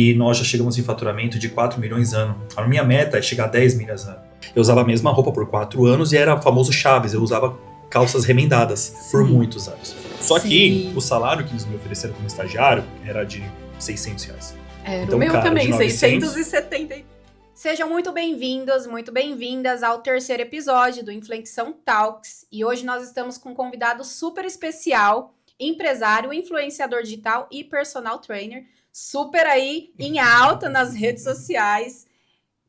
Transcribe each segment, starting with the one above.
E nós já chegamos em faturamento de 4 milhões ano. A minha meta é chegar a 10 milhas ano. Eu usava a mesma roupa por 4 anos e era o famoso Chaves. Eu usava calças remendadas por muitos anos. Só que o salário que eles me ofereceram como estagiário era de R$600. Era Então, o meu cara, também, de 900. 670. Sejam muito bem-vindos, muito bem-vindas ao terceiro episódio do Inflexão Talks. E hoje nós estamos com um convidado super especial, empresário, influenciador digital e personal trainer, super aí em alta nas redes sociais.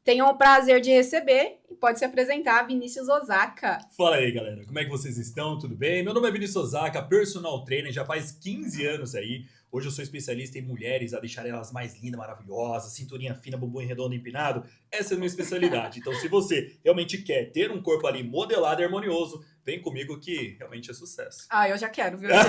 Tenho o prazer de receber e pode se apresentar, Vinícius Osaka. Fala aí, galera. Como é que vocês estão? Tudo bem? Meu nome é Vinícius Osaka, personal trainer, já faz 15 anos aí. Hoje eu sou especialista em mulheres, a deixar elas mais lindas, maravilhosas, cinturinha fina, bumbum redondo, empinado. Essa é a minha especialidade. Então, se você realmente quer ter um corpo ali modelado e harmonioso, vem comigo que realmente é sucesso. Ah, eu já quero, viu, gente?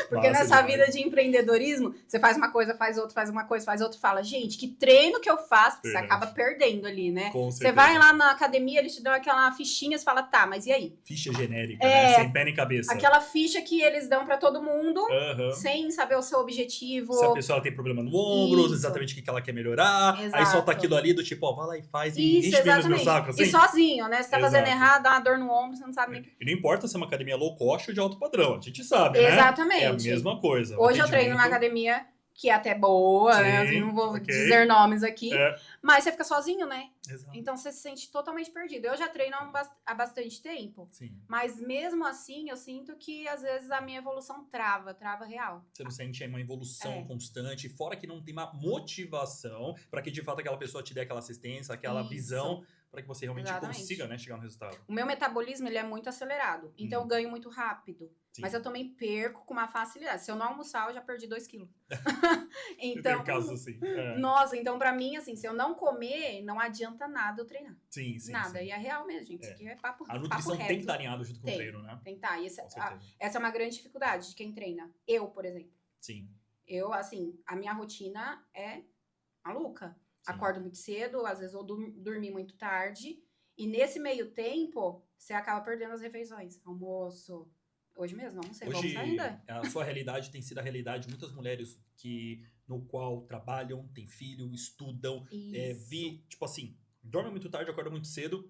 Porque Massa nessa demais. vida de empreendedorismo, você faz uma coisa, faz outra, faz uma coisa, faz outra, fala, gente, que treino que eu faço, você Verdade. acaba perdendo ali, né? Com Você certeza. vai lá na academia, eles te dão aquela fichinha, você fala, tá, mas e aí? Ficha genérica, né? Sem pé nem cabeça. Aquela ficha que eles dão pra todo mundo, Aham. sem saber o seu objetivo. Se a pessoa ela tem problema no ombro, Isso. exatamente o que ela quer melhorar, aí Exato. solta aquilo ali do tipo, ó, vai lá e faz e Isso, enche bem nos meus exatamente. sacos, assim. E sozinho, né? Você tá fazendo Exato. errado, dá uma dor no ombro, você não sabe nem... E não importa se é uma academia low cost ou de alto padrão, a gente sabe, né? Exatamente. É a mesma coisa. Hoje eu treino numa academia que é até boa, Sim, né? Eu não vou ok. dizer nomes aqui. É, Mas você fica sozinho, né? exato. Então você se sente totalmente perdido. Eu já treino há bastante tempo. Sim. Mas mesmo assim, eu sinto que às vezes a minha evolução trava real. Você não sente uma evolução É. constante, fora que não tem uma motivação para que de fato aquela pessoa te dê aquela assistência, aquela Isso. visão para que você realmente Exatamente. consiga, né, chegar no resultado. O meu metabolismo, ele é muito acelerado. Então eu ganho muito rápido. Sim. Mas eu também perco com uma facilidade. Se eu não almoçar, eu já perdi 2 quilos. Tem Então, casos assim. É. nossa, então pra mim, assim, se eu não comer, não adianta nada eu treinar. Sim, sim. Nada. sim. E é real mesmo, gente. Isso É. aqui é papo A nutrição reto. tem que estar alinhada junto com o Tem. treino, né? Tem que tá. E Com certeza. essa é uma grande dificuldade de quem treina. Eu, por exemplo. Sim. Eu, assim, a minha rotina é maluca. Sim. Acordo muito cedo, às vezes eu dormi muito tarde. E nesse meio tempo, você acaba perdendo as refeições. Almoço. Hoje mesmo, não sei, Hoje, vamos ainda. a sua realidade tem sido a realidade de muitas mulheres no qual trabalham, têm filho, estudam, Isso. tipo assim, dorme muito tarde, acorda muito cedo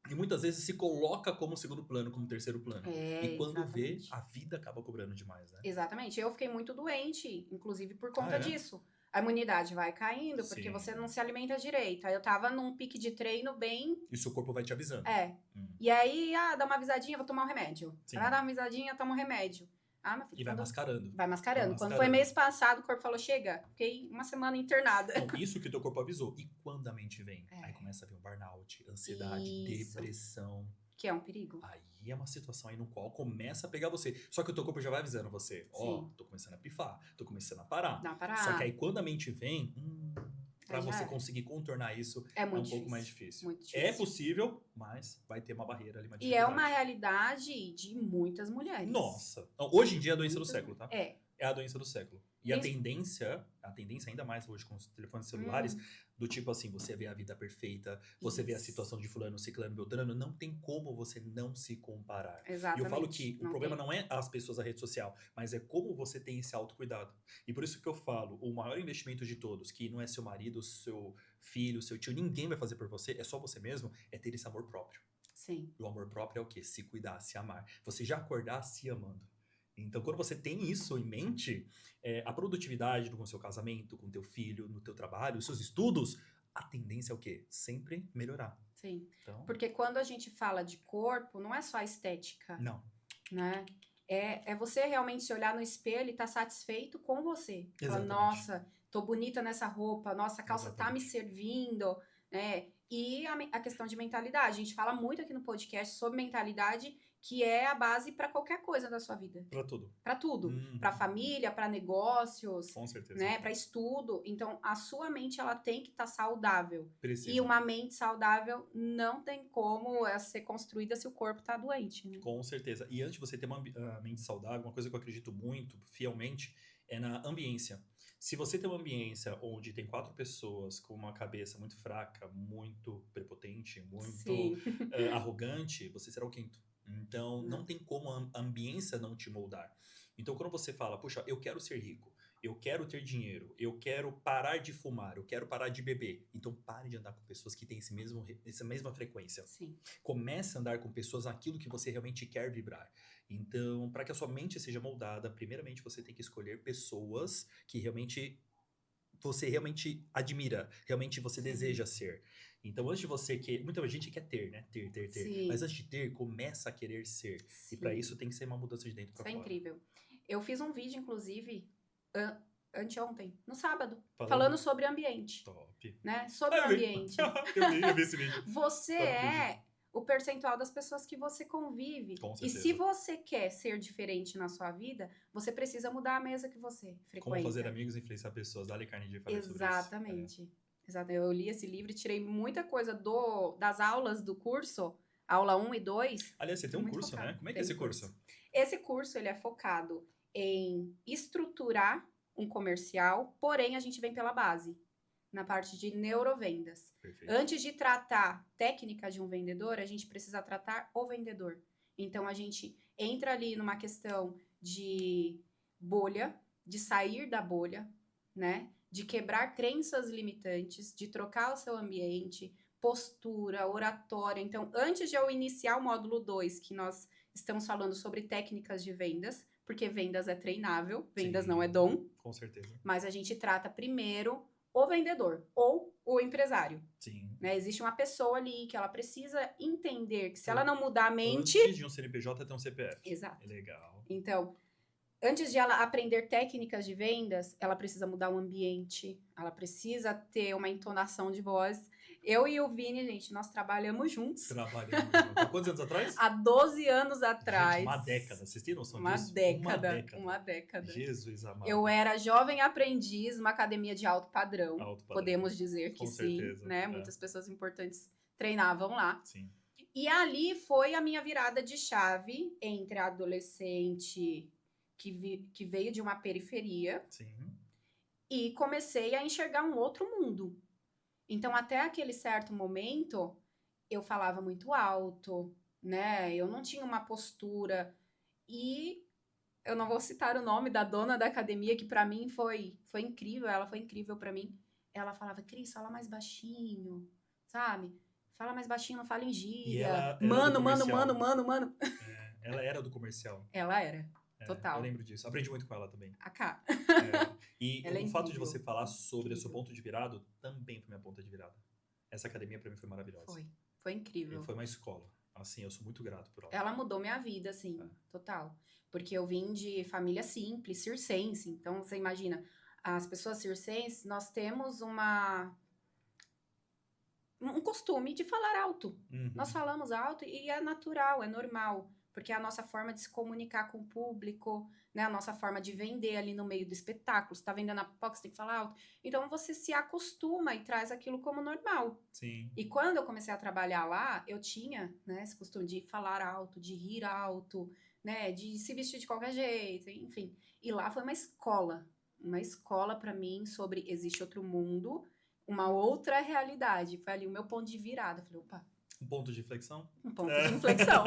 e muitas vezes se coloca como segundo plano, como terceiro plano. E quando vê, Exatamente. a vida acaba cobrando demais, né? Exatamente. Eu fiquei muito doente, inclusive por conta Ah, é? disso. A imunidade vai caindo porque Sim. você não se alimenta direito. Aí eu tava num pique de treino bem... E seu corpo vai te avisando. E aí, dá uma avisadinha, vou tomar um remédio. Sim. Dá uma avisadinha, toma um remédio. Ah, meu filho, E vai mascarando. vai mascarando. Vai Quando mascarando. foi mês passado, o corpo falou, chega. Fiquei uma semana internada. Então, isso que o teu corpo avisou. E quando a mente vem? É. Aí começa a vir o burnout, ansiedade, Isso. depressão. Que é um perigo. Aí é uma situação aí no qual começa a pegar você. Só que o teu corpo já vai avisando você. Ó, Sim. tô começando a pifar, tô começando a parar. Dá uma parada. Só que aí quando a mente vem, pra Aí já você era. conseguir contornar isso, É é um muito pouco mais difícil. difícil. Muito difícil. É possível, mas vai ter uma barreira ali, uma E dificuldade. é uma realidade de muitas mulheres. Nossa. Não, hoje em dia é a doença do Muitas- século, tá? É. É a doença do século. E a Isso. tendência ainda mais hoje com os telefones celulares, do tipo assim, você vê a vida perfeita, você vê a Isso. situação de fulano, ciclano, beltrano, não tem como você não se comparar. Exatamente. E eu falo que o Não problema tem. não é as pessoas da rede social, mas é como você tem esse autocuidado. E por isso que eu falo, o maior investimento de todos, que não é seu marido, seu filho, seu tio, ninguém vai fazer por você, é só você mesmo, é ter esse amor próprio. Sim. E o amor próprio é o quê? Se cuidar, se amar. Você já acordar se amando. Então, quando você tem isso em mente, a produtividade com o seu casamento, com o teu filho, no teu trabalho, os seus estudos, a tendência é o quê? Sempre melhorar. Sim. Então, Porque quando a gente fala de corpo, não é só a estética, não. né? É você realmente se olhar no espelho e estar satisfeito com você. Falar, Exatamente. nossa, tô bonita nessa roupa, nossa, a calça tá me Exatamente. servindo, né? E a questão de mentalidade. A gente fala muito aqui no podcast sobre mentalidade, que é a base para qualquer coisa da sua vida. Pra tudo. Para tudo. Uhum. Para família, para negócios, Com certeza. né? Para estudo. Então, a sua mente, ela tem que estar saudável. Precisa. E uma mente saudável não tem como ser construída se o corpo tá doente, né? Com certeza. E antes de você ter uma mente saudável, uma coisa que eu acredito muito, fielmente, é na ambiência. Se você tem uma ambiência onde tem 4 pessoas com uma cabeça muito fraca, muito prepotente, muito Sim. arrogante, você será o quinto. Então, não Não. tem como a ambiência não te moldar. Então, quando você fala, puxa, eu quero ser rico, Eu quero ter dinheiro, eu quero parar de fumar, eu quero parar de beber. Então pare de andar com pessoas que têm essa mesma frequência. Sim. Comece a andar com pessoas naquilo que você realmente quer vibrar. Então, para que a sua mente seja moldada, primeiramente você tem que escolher pessoas que você realmente admira, realmente você deseja ser. Então, antes de você muita gente quer ter, né? Ter. Sim. Mas antes de ter, começa a querer ser. E para Sim. isso tem que ser uma mudança de dentro para Isso é fora. incrível. Eu fiz um vídeo, inclusive, anteontem, no sábado, Falando? falando sobre ambiente, Top. né? Sobre o eu vi. ambiente. eu vi esse vídeo. Você Top é o percentual das pessoas que você convive. Com E certeza. se você quer ser diferente na sua vida, você precisa mudar a mesa que você frequenta. Como fazer amigos e influenciar pessoas. Dali Carnegie fala sobre isso. Exatamente. Exato. Eu li esse livro e tirei muita coisa das aulas do curso, aula 1 e 2. Aliás, você tem um Muito curso, focado. né? Como é que é Tem esse curso? Esse curso, ele é focado em estruturar um comercial, porém a gente vem pela base, na parte de neurovendas. Perfeito. Antes de tratar técnica de um vendedor, a gente precisa tratar o vendedor. Então, a gente entra ali numa questão de bolha, de sair da bolha, né? De quebrar crenças limitantes, de trocar o seu ambiente, postura, oratória. Então, antes de eu iniciar o módulo 2, que nós estamos falando sobre técnicas de vendas, porque vendas é treinável, vendas Sim, não é dom. Com certeza. Mas a gente trata primeiro o vendedor ou o empresário. Sim. Né? Existe uma pessoa ali que ela precisa entender que se ela não mudar a mente... Antes de um CNPJ ter um CPF. Exato. É legal. Então, antes de ela aprender técnicas de vendas, ela precisa mudar o ambiente, ela precisa ter uma entonação de voz. Eu e o Vini, gente, nós trabalhamos juntos. Trabalhamos juntos. Há quantos anos atrás? Há 12 anos atrás. Gente, uma década. Vocês têm noção Uma disso? década. Uma década. Jesus amado. Eu era jovem aprendiz numa academia de alto padrão. Podemos dizer que Com sim, certeza, né? é. Muitas pessoas importantes treinavam lá. Sim. E ali foi a minha virada de chave entre a adolescente que veio de uma periferia Sim. e comecei a enxergar um outro mundo. Então, até aquele certo momento, eu falava muito alto, né? Eu não tinha uma postura. E eu não vou citar o nome da dona da academia, que pra mim foi incrível. Ela foi incrível pra mim. Ela falava, Cris, fala mais baixinho, sabe? Fala mais baixinho, não fala em E gíria. ela era Mano. do comercial. Mano. Ela era do comercial. Ela era, total. Eu lembro disso. Aprendi muito com ela também. A K. E Ela é o fato de incrível. você falar sobre o seu Incrível. ponto de virado também foi minha ponta de virada. Essa academia pra mim foi maravilhosa. Foi incrível. Foi uma escola. Assim, eu sou muito grato por ela. Ela mudou minha vida, assim, total. Porque eu vim de família simples, circense. Então, você imagina, as pessoas circenses, nós temos um costume de falar alto. Uhum. Nós falamos alto e é natural, é normal. Porque é a nossa forma de se comunicar com o público, né? A nossa forma de vender ali no meio do espetáculo. Você tá vendendo a pipoca, você tem que falar alto. Então, você se acostuma e traz aquilo como normal. Sim. E quando eu comecei a trabalhar lá, eu tinha, né, esse costume de falar alto, de rir alto, né, de se vestir de qualquer jeito, enfim. E lá foi uma escola para mim sobre existe outro mundo, uma outra realidade. Foi ali o meu ponto de virada. Eu falei, opa, Um ponto de inflexão? um ponto de inflexão.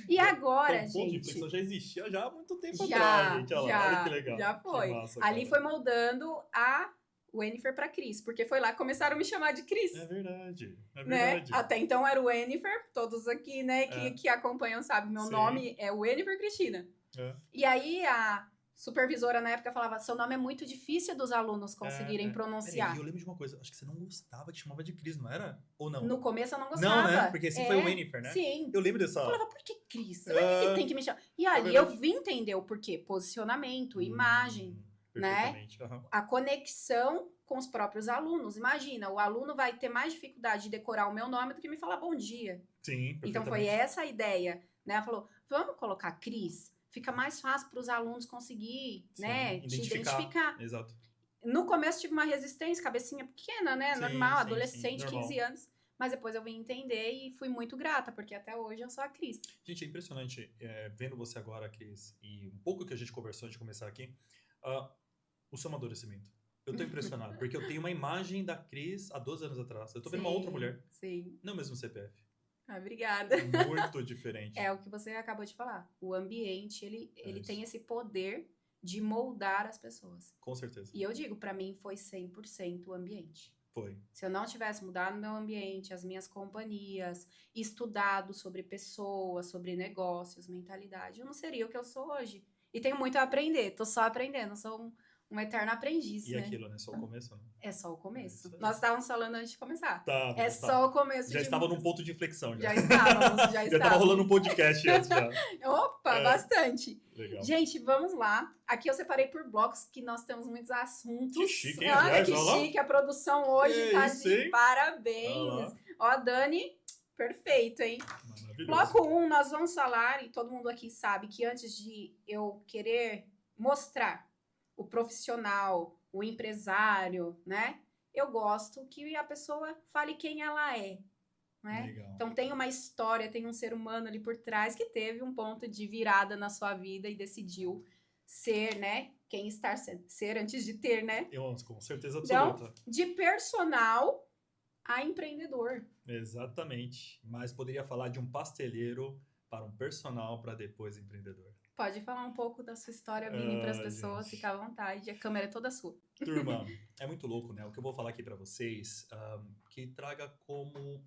E agora, Então, o ponto de gente... inflexão já existia já há muito tempo Já, atrás, gente. Olha lá, olha que legal. já foi. Que massa, Ali cara. foi moldando a Wennifer para Cris, porque foi lá que começaram a me chamar de Cris. É verdade. É Né? verdade. Até então era o Wennifer, todos aqui, né, que acompanham sabem, meu Sim. nome é Wennifer Cristina. É. E aí a supervisora na época falava, seu nome é muito difícil dos alunos conseguirem pronunciar. Peraí, eu lembro de uma coisa, acho que você não gostava que chamava de Cris, não era? Ou não? No começo eu não gostava. Não, né? Porque assim foi o Wennifer, né? Sim. Eu lembro dessa... Eu falava, por que Cris? Por que tem que me chamar? E ali eu vim entender o porquê. Posicionamento, imagem, né? Perfeitamente. Aham. A conexão com os próprios alunos. Imagina, o aluno vai ter mais dificuldade de decorar o meu nome do que me falar bom dia. Sim, Então foi essa a ideia, né? Ela falou, vamos colocar Cris? Fica mais fácil para os alunos conseguir, Sim, né? Te identificar. Exato. No começo tive uma resistência, cabecinha pequena, né? Sim, Normal, sim, adolescente, sim, normal. 15 anos. Mas depois eu vim entender e fui muito grata, porque até hoje eu sou a Cris. Gente, é impressionante vendo você agora, Cris, e um pouco que a gente conversou antes de começar aqui, o seu amadurecimento. Eu tô impressionado, porque eu tenho uma imagem da Cris há 12 anos atrás. Eu tô vendo uma outra mulher. Sim. Não mesmo CPF. Ah, obrigada. Muito diferente. É o que você acabou de falar. O ambiente, ele tem esse poder de moldar as pessoas. Com certeza. E eu digo, para mim foi 100% o ambiente. Foi. Se eu não tivesse mudado meu ambiente, as minhas companhias, estudado sobre pessoas, sobre negócios, mentalidade, eu não seria o que eu sou hoje. E tenho muito a aprender, tô só aprendendo, sou um eterno aprendiz, E né? aquilo, né? Só o começo, né? É só o começo. Isso aí. Nós estávamos falando antes de começar. Tá, Só o começo. Já estava num ponto de inflexão. Já estávamos. Já estava rolando um podcast antes já. Opa, bastante. Legal. Gente, vamos lá. Aqui eu separei por blocos que nós temos muitos assuntos. Que chique, hein? Olha Aliás, que olha lá. chique. A produção hoje tá isso, de hein? parabéns. Ó, Dani, perfeito, hein? Maravilhoso. Bloco 1, nós vamos falar, e todo mundo aqui sabe que antes de eu querer mostrar o profissional, o empresário, né? Eu gosto que a pessoa fale quem ela é, né? Legal. Então tem uma história, tem um ser humano ali por trás que teve um ponto de virada na sua vida e decidiu ser, né? Quem está sendo. Ser antes de ter, né? Eu, com certeza Então, absoluta. de personal a empreendedor. Exatamente. Mas poderia falar de um pasteleiro para um personal para depois empreendedor. Pode falar um pouco da sua história, Vini, para as pessoas, gente. fica à vontade. A câmera é toda sua. Turma, é muito louco, né? O que eu vou falar aqui para vocês, que traga como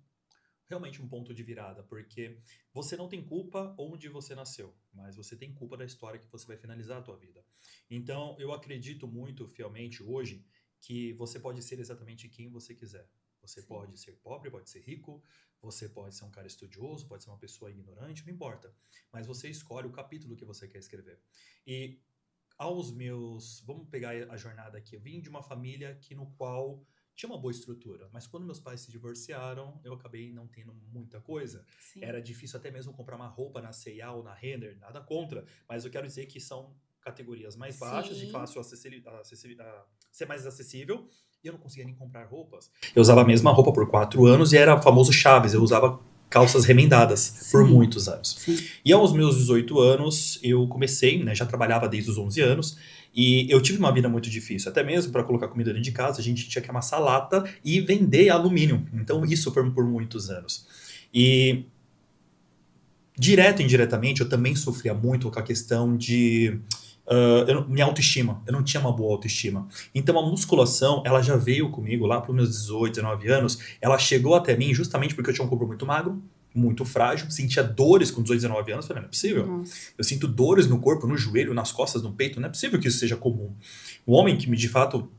realmente um ponto de virada, porque você não tem culpa onde você nasceu, mas você tem culpa da história que você vai finalizar a tua vida. Então, eu acredito muito fielmente hoje que você pode ser exatamente quem você quiser. Você pode ser pobre, pode ser rico, você pode ser um cara estudioso, pode ser uma pessoa ignorante, não importa. Mas você escolhe o capítulo que você quer escrever. E vamos pegar a jornada aqui. Eu vim de uma família no qual tinha uma boa estrutura, mas quando meus pais se divorciaram, eu acabei não tendo muita coisa. Sim. Era difícil até mesmo comprar uma roupa na C&A ou na Renner, nada contra, mas eu quero dizer que são categorias mais baixas, de fácil ser mais acessível, e eu não conseguia nem comprar roupas. Eu usava a mesma roupa por 4 anos e era o famoso Chaves, eu usava calças remendadas por muitos anos. Sim. E aos meus 18 anos, eu comecei, né, já trabalhava desde os 11 anos, e eu tive uma vida muito difícil, até mesmo para colocar comida dentro de casa, a gente tinha que amassar lata e vender alumínio. Então isso foi por muitos anos. E direto e indiretamente eu também sofria muito com a questão de minha autoestima. Eu não tinha uma boa autoestima. Então a musculação, ela já veio comigo lá para os meus 18, 19 anos, ela chegou até mim justamente porque eu tinha um corpo muito magro, muito frágil, sentia dores com 18, 19 anos, falei, não é possível. Nossa. Eu sinto dores no corpo, no joelho, nas costas, no peito, não é possível que isso seja comum. O homem que de fato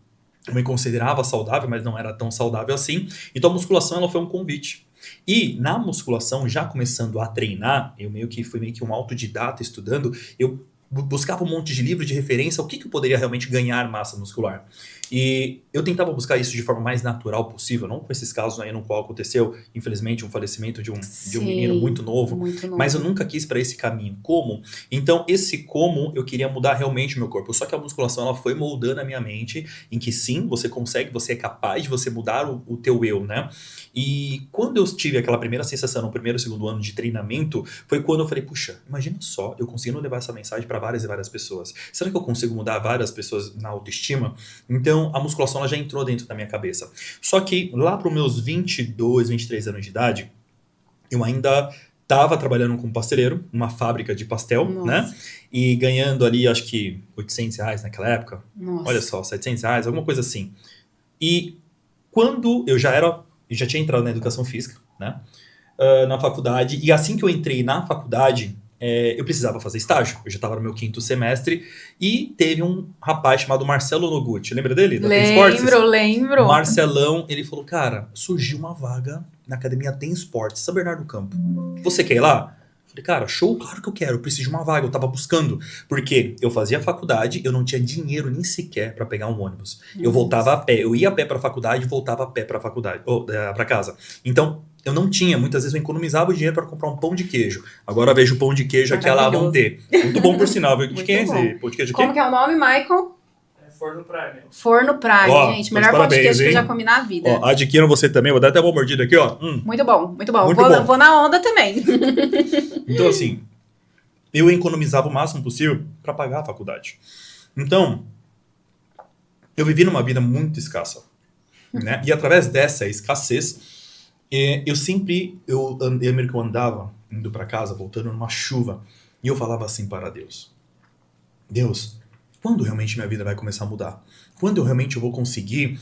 eu me considerava saudável, mas não era tão saudável assim, então a musculação ela foi um convite. E na musculação, já começando a treinar, eu fui meio que um autodidata estudando, eu buscava um monte de livro de referência, o que eu poderia realmente ganhar massa muscular. E eu tentava buscar isso de forma mais natural possível, não com esses casos aí no qual aconteceu, infelizmente, um falecimento de um menino muito novo, mas eu nunca quis para esse caminho. Como? Então, esse como eu queria mudar realmente o meu corpo, só que a musculação ela foi moldando a minha mente, em que sim, você consegue, você é capaz de você mudar o teu eu, né? E quando eu tive aquela primeira sensação no primeiro e segundo ano de treinamento, foi quando eu falei, puxa, imagina só, eu conseguindo levar essa mensagem para várias e várias pessoas. Será que eu consigo mudar várias pessoas na autoestima? Então, a musculação ela já entrou dentro da minha cabeça. Só que lá para os meus 22, 23 anos de idade, eu ainda estava trabalhando como pasteleiro, numa fábrica de pastel, né? E ganhando ali, acho que R$800 naquela época. Nossa. Olha só, R$700, alguma coisa assim. E quando eu já tinha entrado na educação física, né? Na faculdade, e assim que eu entrei na faculdade, eu precisava fazer estágio. Eu já estava no meu 5º semestre e teve um rapaz chamado Marcelo Noguchi. Lembra dele? Lembro. Marcelão, ele falou, cara, surgiu uma vaga na academia Tem Esportes, São Bernardo do Campo. Você quer ir lá? Eu falei, cara, show, claro que eu quero, eu preciso de uma vaga, eu tava buscando. Porque eu fazia faculdade, eu não tinha dinheiro nem sequer para pegar um ônibus. Eu voltava a pé, eu ia a pé pra faculdade e voltava a pé pra faculdade, pra casa. Então, eu não tinha, muitas vezes eu economizava o dinheiro para comprar um pão de queijo. Agora eu vejo o pão de queijo aqui, lá vão ter. Muito bom por sinal, viu? De quem é esse pão de queijo aqui? Como que é o nome, Michael? Forno Prime. Forno Prime, gente. Melhor pão de queijo que eu já comi na vida. Ó, adquira você também, vou dar até uma mordida aqui, ó. Muito bom, muito bom. Vou na onda também. Então, assim, eu economizava o máximo possível para pagar a faculdade. Então, eu vivi numa vida muito escassa, né? E através dessa escassez, eu andava indo para casa, voltando numa chuva, e eu falava assim para Deus, quando realmente minha vida vai começar a mudar? Quando eu realmente vou conseguir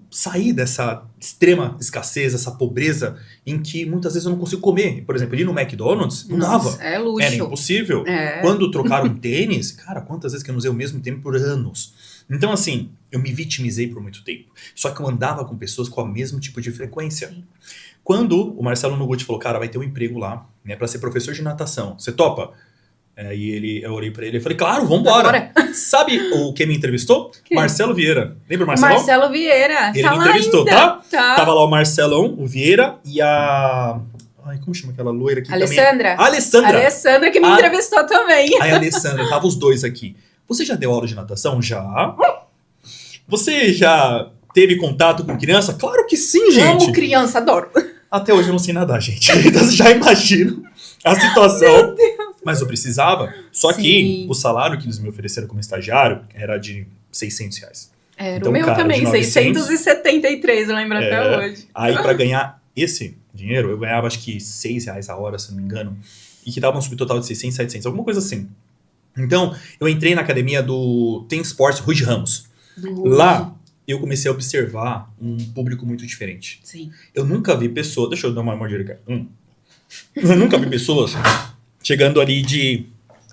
sair dessa extrema escassez, essa pobreza em que muitas vezes eu não consigo comer? Por exemplo, ir no McDonald's, não dava. É luxo. Era impossível. Quando trocaram tênis, cara, quantas vezes que eu não usei o mesmo tênis por anos? Então, assim, eu me vitimizei por muito tempo. Só que eu andava com pessoas com o mesmo tipo de frequência. Sim. Quando o Marcelo Noguchi falou, cara, vai ter um emprego lá, né, pra ser professor de natação. Você topa? Aí eu olhei pra ele e falei, claro, vambora. Sabe o que me entrevistou? Quem? Marcelo Vieira. Lembra o Marcelão? Marcelo Vieira. Ele Tá me lá entrevistou, ainda. tá? Tava lá o Marcelão, o Vieira e a... Ai, como chama aquela loira aqui Alessandra. também? Alessandra. Alessandra que me entrevistou também. Aí a Alessandra, tava os dois aqui. Você já deu aula de natação? Já. Você já teve contato com criança? Claro que sim, gente. Amo criança, adoro. Até hoje eu não sei nadar, gente. Então você já imagina a situação. Meu Deus. Mas eu precisava. Só Sim. que o salário que eles me ofereceram como estagiário era de R$600. Era Então, o meu cara, também, de 900, 673, eu lembro até hoje. Aí pra ganhar esse dinheiro, eu ganhava acho que R$6 a hora, se não me engano. E que dava um subtotal de 600, 700, alguma coisa assim. Então, eu entrei na academia do Team Sports Rude Ramos. Lá, eu comecei a observar um público muito diferente. Sim. Eu nunca vi pessoas... Deixa eu dar uma mordida aqui. Eu nunca vi pessoas chegando ali de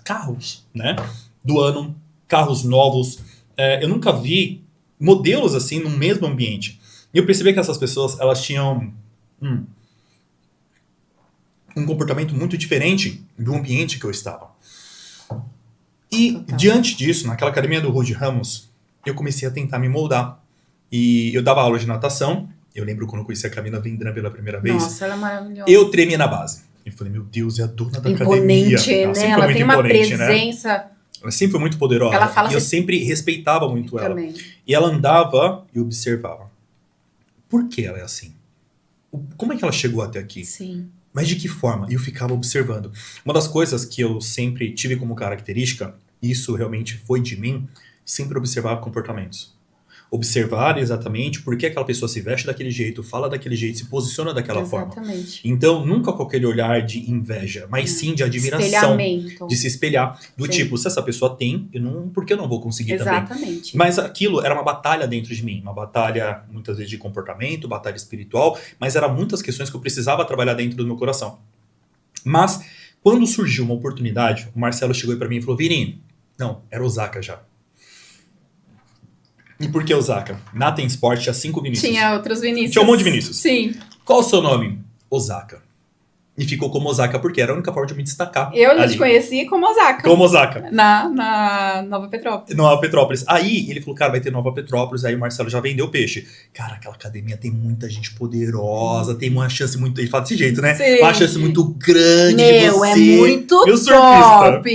carros, né? Do ano, carros novos. Eu nunca vi modelos assim no mesmo ambiente. E eu percebi que essas pessoas, elas tinham um comportamento muito diferente do ambiente que eu estava. E diante disso, naquela academia do Rude Ramos, eu comecei a tentar me moldar. E eu dava aula de natação. Eu lembro quando eu conheci a Camila Vendran pela primeira vez. Nossa, ela é maravilhosa. Eu tremia na base. Eu falei, meu Deus, é a dona da academia. Imponente, né? Ela tem uma presença. Né? Ela sempre foi muito poderosa. Ela fala e eu sempre respeitava muito ela. Também. E ela andava e observava. Por que ela é assim? Como é que ela chegou até aqui? Sim. Mas de que forma? E eu ficava observando. Uma das coisas que eu sempre tive como característica, isso realmente foi de mim, sempre observar comportamentos. Observar exatamente por que aquela pessoa se veste daquele jeito, fala daquele jeito, se posiciona daquela forma. Exatamente. Então, nunca com aquele olhar de inveja, mas sim de admiração. Espelhamento. De se espelhar. Do Sim. tipo, se essa pessoa tem, por que eu não vou conseguir também? Exatamente. Mas aquilo era uma batalha dentro de mim. Uma batalha, muitas vezes, de comportamento, batalha espiritual. Mas eram muitas questões que eu precisava trabalhar dentro do meu coração. Mas, quando surgiu uma oportunidade, o Marcelo chegou pra mim e falou, Virinho, não, era Osaka já. E por que Osaka? Na Tem Sport tinha 5 Vinícius. Tinha outros Vinícius. Tinha um monte de Vinícius. Sim. Qual o seu nome? Osaka. E ficou como Osaka porque era a única forma de eu me destacar. Eu te conheci como Osaka. Como Osaka. Na Nova Petrópolis. Nova Petrópolis. Aí ele falou, cara, vai ter Nova Petrópolis. Aí o Marcelo já vendeu peixe. Cara, aquela academia tem muita gente poderosa, tem uma chance muito... Ele fala desse jeito, né? Sim. Uma chance muito grande de você. É muito Meu top.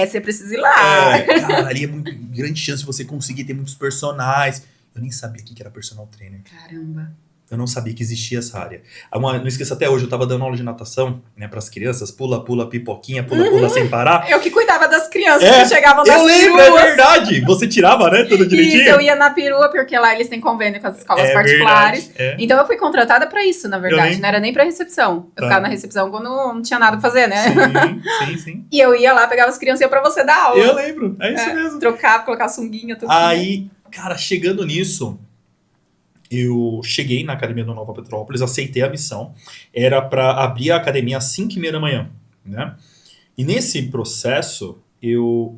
Você precisa ir lá. Cara, ali é muito grande chance de você conseguir ter muitos personagens. Eu nem sabia o que era personal trainer. Caramba. Eu não sabia que existia essa área. Não esqueço até hoje, eu tava dando aula de natação, né, pras crianças. Pula, pula, pipoquinha, pula, pula, sem parar. Eu que cuidava das crianças que chegavam das Eu lembro, peruas. é verdade. Você tirava, né, tudo direitinho? Isso, eu ia na perua, porque lá eles têm convênio com as escolas particulares. Verdade, Então eu fui contratada pra isso, na verdade. lembro. Não era nem pra recepção. Eu ficava na recepção quando não tinha nada pra fazer, né? Sim. E eu ia lá, pegava as crianças e ia pra você dar aula. Eu lembro, é isso mesmo. Trocava, colocar sunguinha, tudo. Aí, cara, chegando nisso, eu cheguei na academia do Nova Petrópolis, aceitei a missão. Era pra abrir a academia às 5h30 da manhã, né? E nesse processo, eu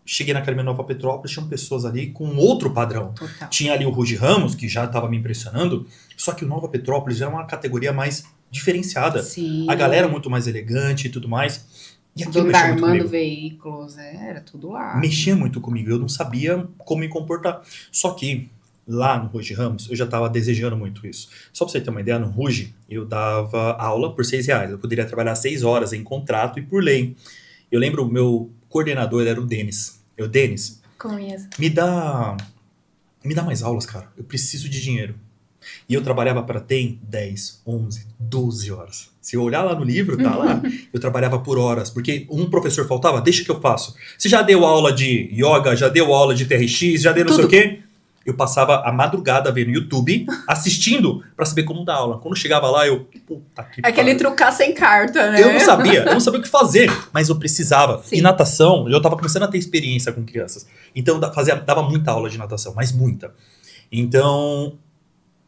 cheguei na academia do Nova Petrópolis, tinham pessoas ali com outro padrão. Total. Tinha ali o Rude Ramos, que já estava me impressionando, só que o Nova Petrópolis era uma categoria mais diferenciada. Sim. A galera muito mais elegante e tudo mais. E aquilo Dono mexia muito Armando comigo. Veículos, era tudo lá. Mexia muito comigo, eu não sabia como me comportar. Só que lá no Rude Ramos, eu já estava desejando muito isso. Só pra você ter uma ideia, no Rude, eu dava aula por R$6. Eu poderia trabalhar 6 horas em contrato e por lei. Eu lembro, o meu coordenador era o Denis. Denis, Conheço. me dá mais aulas, cara. Eu preciso de dinheiro. E eu trabalhava para TEM 10, 11, 12 horas. Se eu olhar lá no livro, tá lá. Eu trabalhava por horas, porque um professor faltava, deixa que eu faço. Você já deu aula de yoga, já deu aula de TRX, já deu não sei o quê? Eu passava a madrugada vendo YouTube, assistindo pra saber como dar aula. Quando chegava lá, eu... Puta que Aquele pariu. trucar sem carta, né? Eu não sabia o que fazer, mas eu precisava. Sim. E natação, eu tava começando a ter experiência com crianças. Então, dava muita aula de natação, mas muita. Então,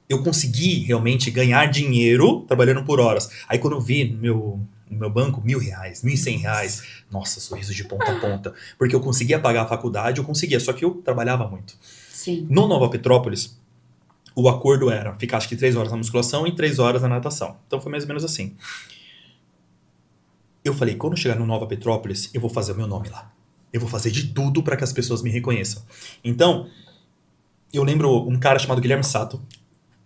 eu consegui realmente ganhar dinheiro trabalhando por horas. Aí, quando eu vi no meu banco, R$1.000, R$1.100, nossa, sorriso de ponta a ponta. Porque eu conseguia pagar a faculdade, eu conseguia, só que eu trabalhava muito. Sim. No Nova Petrópolis, o acordo era ficar acho que 3 horas na musculação e 3 horas na natação. Então foi mais ou menos assim. Eu falei, quando eu chegar no Nova Petrópolis, eu vou fazer o meu nome lá. Eu vou fazer de tudo para que as pessoas me reconheçam. Então, eu lembro um cara chamado Guilherme Sato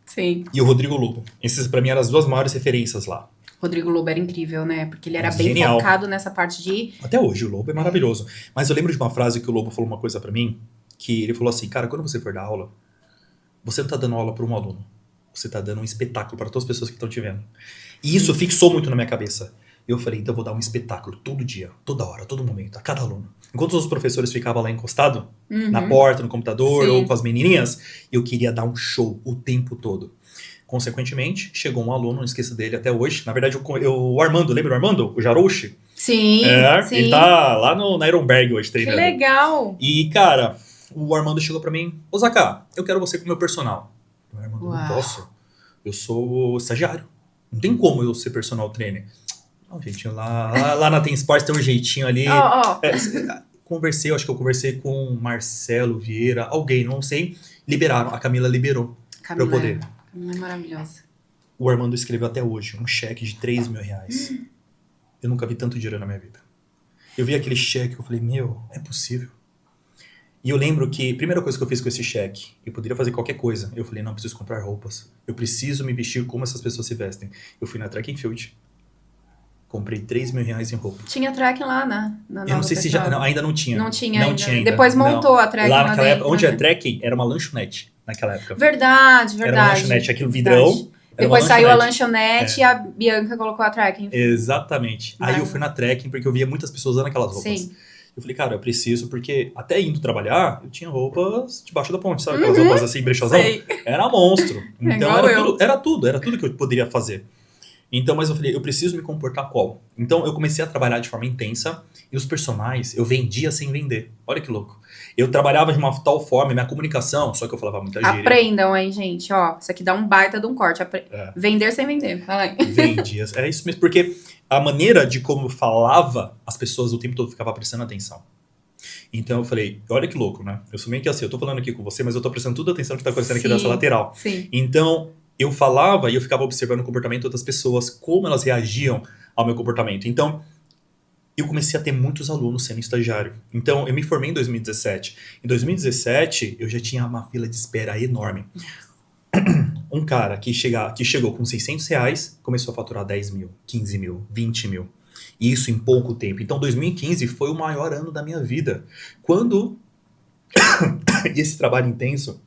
Sim. e o Rodrigo Lobo. Esses para mim eram as 2 maiores referências lá. Rodrigo Lobo era incrível, né? Porque ele era bem Genial. focado nessa parte de... Até hoje, o Lobo é maravilhoso. Mas eu lembro de uma frase que o Lobo falou uma coisa para mim, que ele falou assim, cara, quando você for dar aula, você não tá dando aula para um aluno. Você tá dando um espetáculo para todas as pessoas que estão te vendo. E isso fixou muito na minha cabeça. Eu falei, então eu vou dar um espetáculo todo dia, toda hora, todo momento, a cada aluno. Enquanto os professores ficavam lá encostados, na porta, no computador, Sim. ou com as menininhas, eu queria dar um show o tempo todo. Consequentemente, chegou um aluno, não esqueço dele até hoje. Na verdade, o Armando, lembra o Armando? O Jarouchi? Sim, sim. Ele tá lá na Ironberg hoje Que treinando. legal! E, cara, o Armando chegou pra mim, ô Zaká, eu quero você como meu personal. Eu, Armando, Uau. não posso. Eu sou estagiário. Não tem como eu ser personal trainer. Não, gente, lá na Tem Sports tem um jeitinho ali. Ó. Conversei, acho que eu conversei com o Marcelo Vieira, alguém, não sei. Liberaram, a Camila liberou pra eu poder. Camila é maravilhosa. O Armando escreveu até hoje um cheque de R$3.000. Eu nunca vi tanto dinheiro na minha vida. Eu vi aquele cheque, eu falei, meu, é possível. E eu lembro que a primeira coisa que eu fiz com esse cheque, eu poderia fazer qualquer coisa. Eu falei, não, eu preciso comprar roupas. Eu preciso me vestir como essas pessoas se vestem. Eu fui na Track and Field. Comprei R$3.000 em roupa. Tinha trekking lá na Eu não sei se já... Não, ainda não tinha. Não tinha ainda. Tinha ainda. Depois montou a trekking lá naquela época, dentro, onde né? é trekking, era uma lanchonete naquela época. Verdade. Era uma lanchonete, aquilo vidrão. Depois saiu a lanchonete e a Bianca colocou a trekking. Exatamente. Aí eu fui na trekking porque eu via muitas pessoas usando aquelas roupas. Sim. Eu falei, cara, eu preciso, porque até indo trabalhar, eu tinha roupas debaixo da ponte, sabe? Aquelas roupas assim, brechosão. Sei. Era monstro. Então igual era tudo que eu poderia fazer. Então, mas eu falei, eu preciso me comportar qual? Então, eu comecei a trabalhar de forma intensa e os personagens eu vendia sem vender. Olha que louco. Eu trabalhava de uma tal forma, minha comunicação, só que eu falava muita gíria. Aprendam aí, gente. Ó, isso aqui dá um baita de um corte. Vender sem vender. Fala aí. Vendia. É isso mesmo, porque a maneira de como eu falava, as pessoas o tempo todo ficavam prestando atenção. Então eu falei, olha que louco, né? Eu sou meio que assim, eu tô falando aqui com você, mas eu tô prestando toda a atenção no que tá acontecendo aqui nessa lateral. Sim. Então, eu falava e eu ficava observando o comportamento das pessoas, como elas reagiam ao meu comportamento. Então, eu comecei a ter muitos alunos sendo estagiário. Então, eu me formei em 2017. Em 2017, eu já tinha uma fila de espera enorme. Um cara que chegou com R$600, começou a faturar 10 mil, 15 mil, 20 mil. E isso em pouco tempo. Então, 2015 foi o maior ano da minha vida. Quando esse trabalho intenso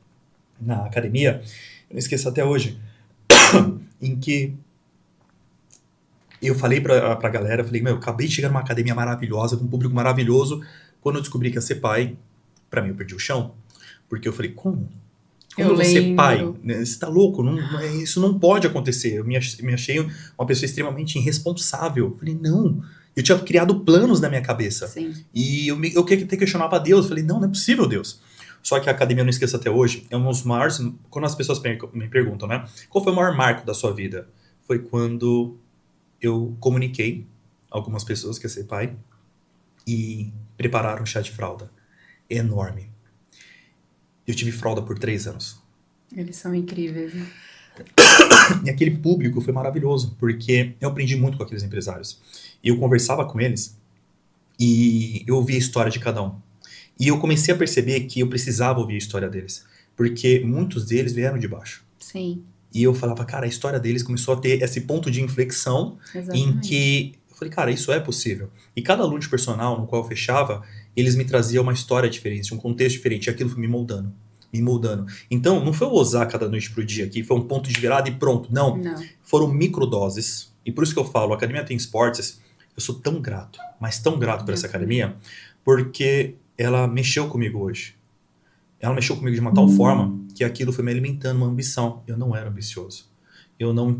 na academia, eu não esqueço até hoje, em que eu falei pra galera, eu falei, meu, eu acabei de chegar numa academia maravilhosa, com um público maravilhoso. Quando eu descobri que ia ser pai, pra mim eu perdi o chão. Porque eu falei, como? Como eu vou ser pai? Você tá louco? Isso não pode acontecer. Eu me achei uma pessoa extremamente irresponsável. Eu falei, não. Eu tinha criado planos na minha cabeça. Sim. E eu até questionava a Deus. Eu falei, não é possível, Deus. Só que a academia, eu não esqueço até hoje, é um dos maiores... Quando as pessoas me perguntam, né? Qual foi o maior marco da sua vida? Foi quando eu comuniquei a algumas pessoas que ia ser pai e prepararam um chá de fralda. Enorme. Eu tive fralda por 3 anos. Eles são incríveis, né? E aquele público foi maravilhoso, porque eu aprendi muito com aqueles empresários. Eu conversava com eles e eu ouvia a história de cada um. E eu comecei a perceber que eu precisava ouvir a história deles, porque muitos deles vieram de baixo. Sim. E eu falava, cara, a história deles começou a ter esse ponto de inflexão. Exatamente. Em que eu falei, cara, isso é possível. E cada aluno de personal no qual eu fechava, eles me traziam uma história diferente, um contexto diferente, e aquilo foi me moldando. Então, não foi o Osaka da noite pro dia, que foi um ponto de virada e pronto. Não. Foram microdoses. E por isso que eu falo, a Academia Tem Esportes, eu sou tão grato, mas tão grato por essa academia, porque ela mexeu comigo hoje. ela mexeu comigo de uma tal forma que aquilo foi me alimentando uma ambição. Eu não era ambicioso.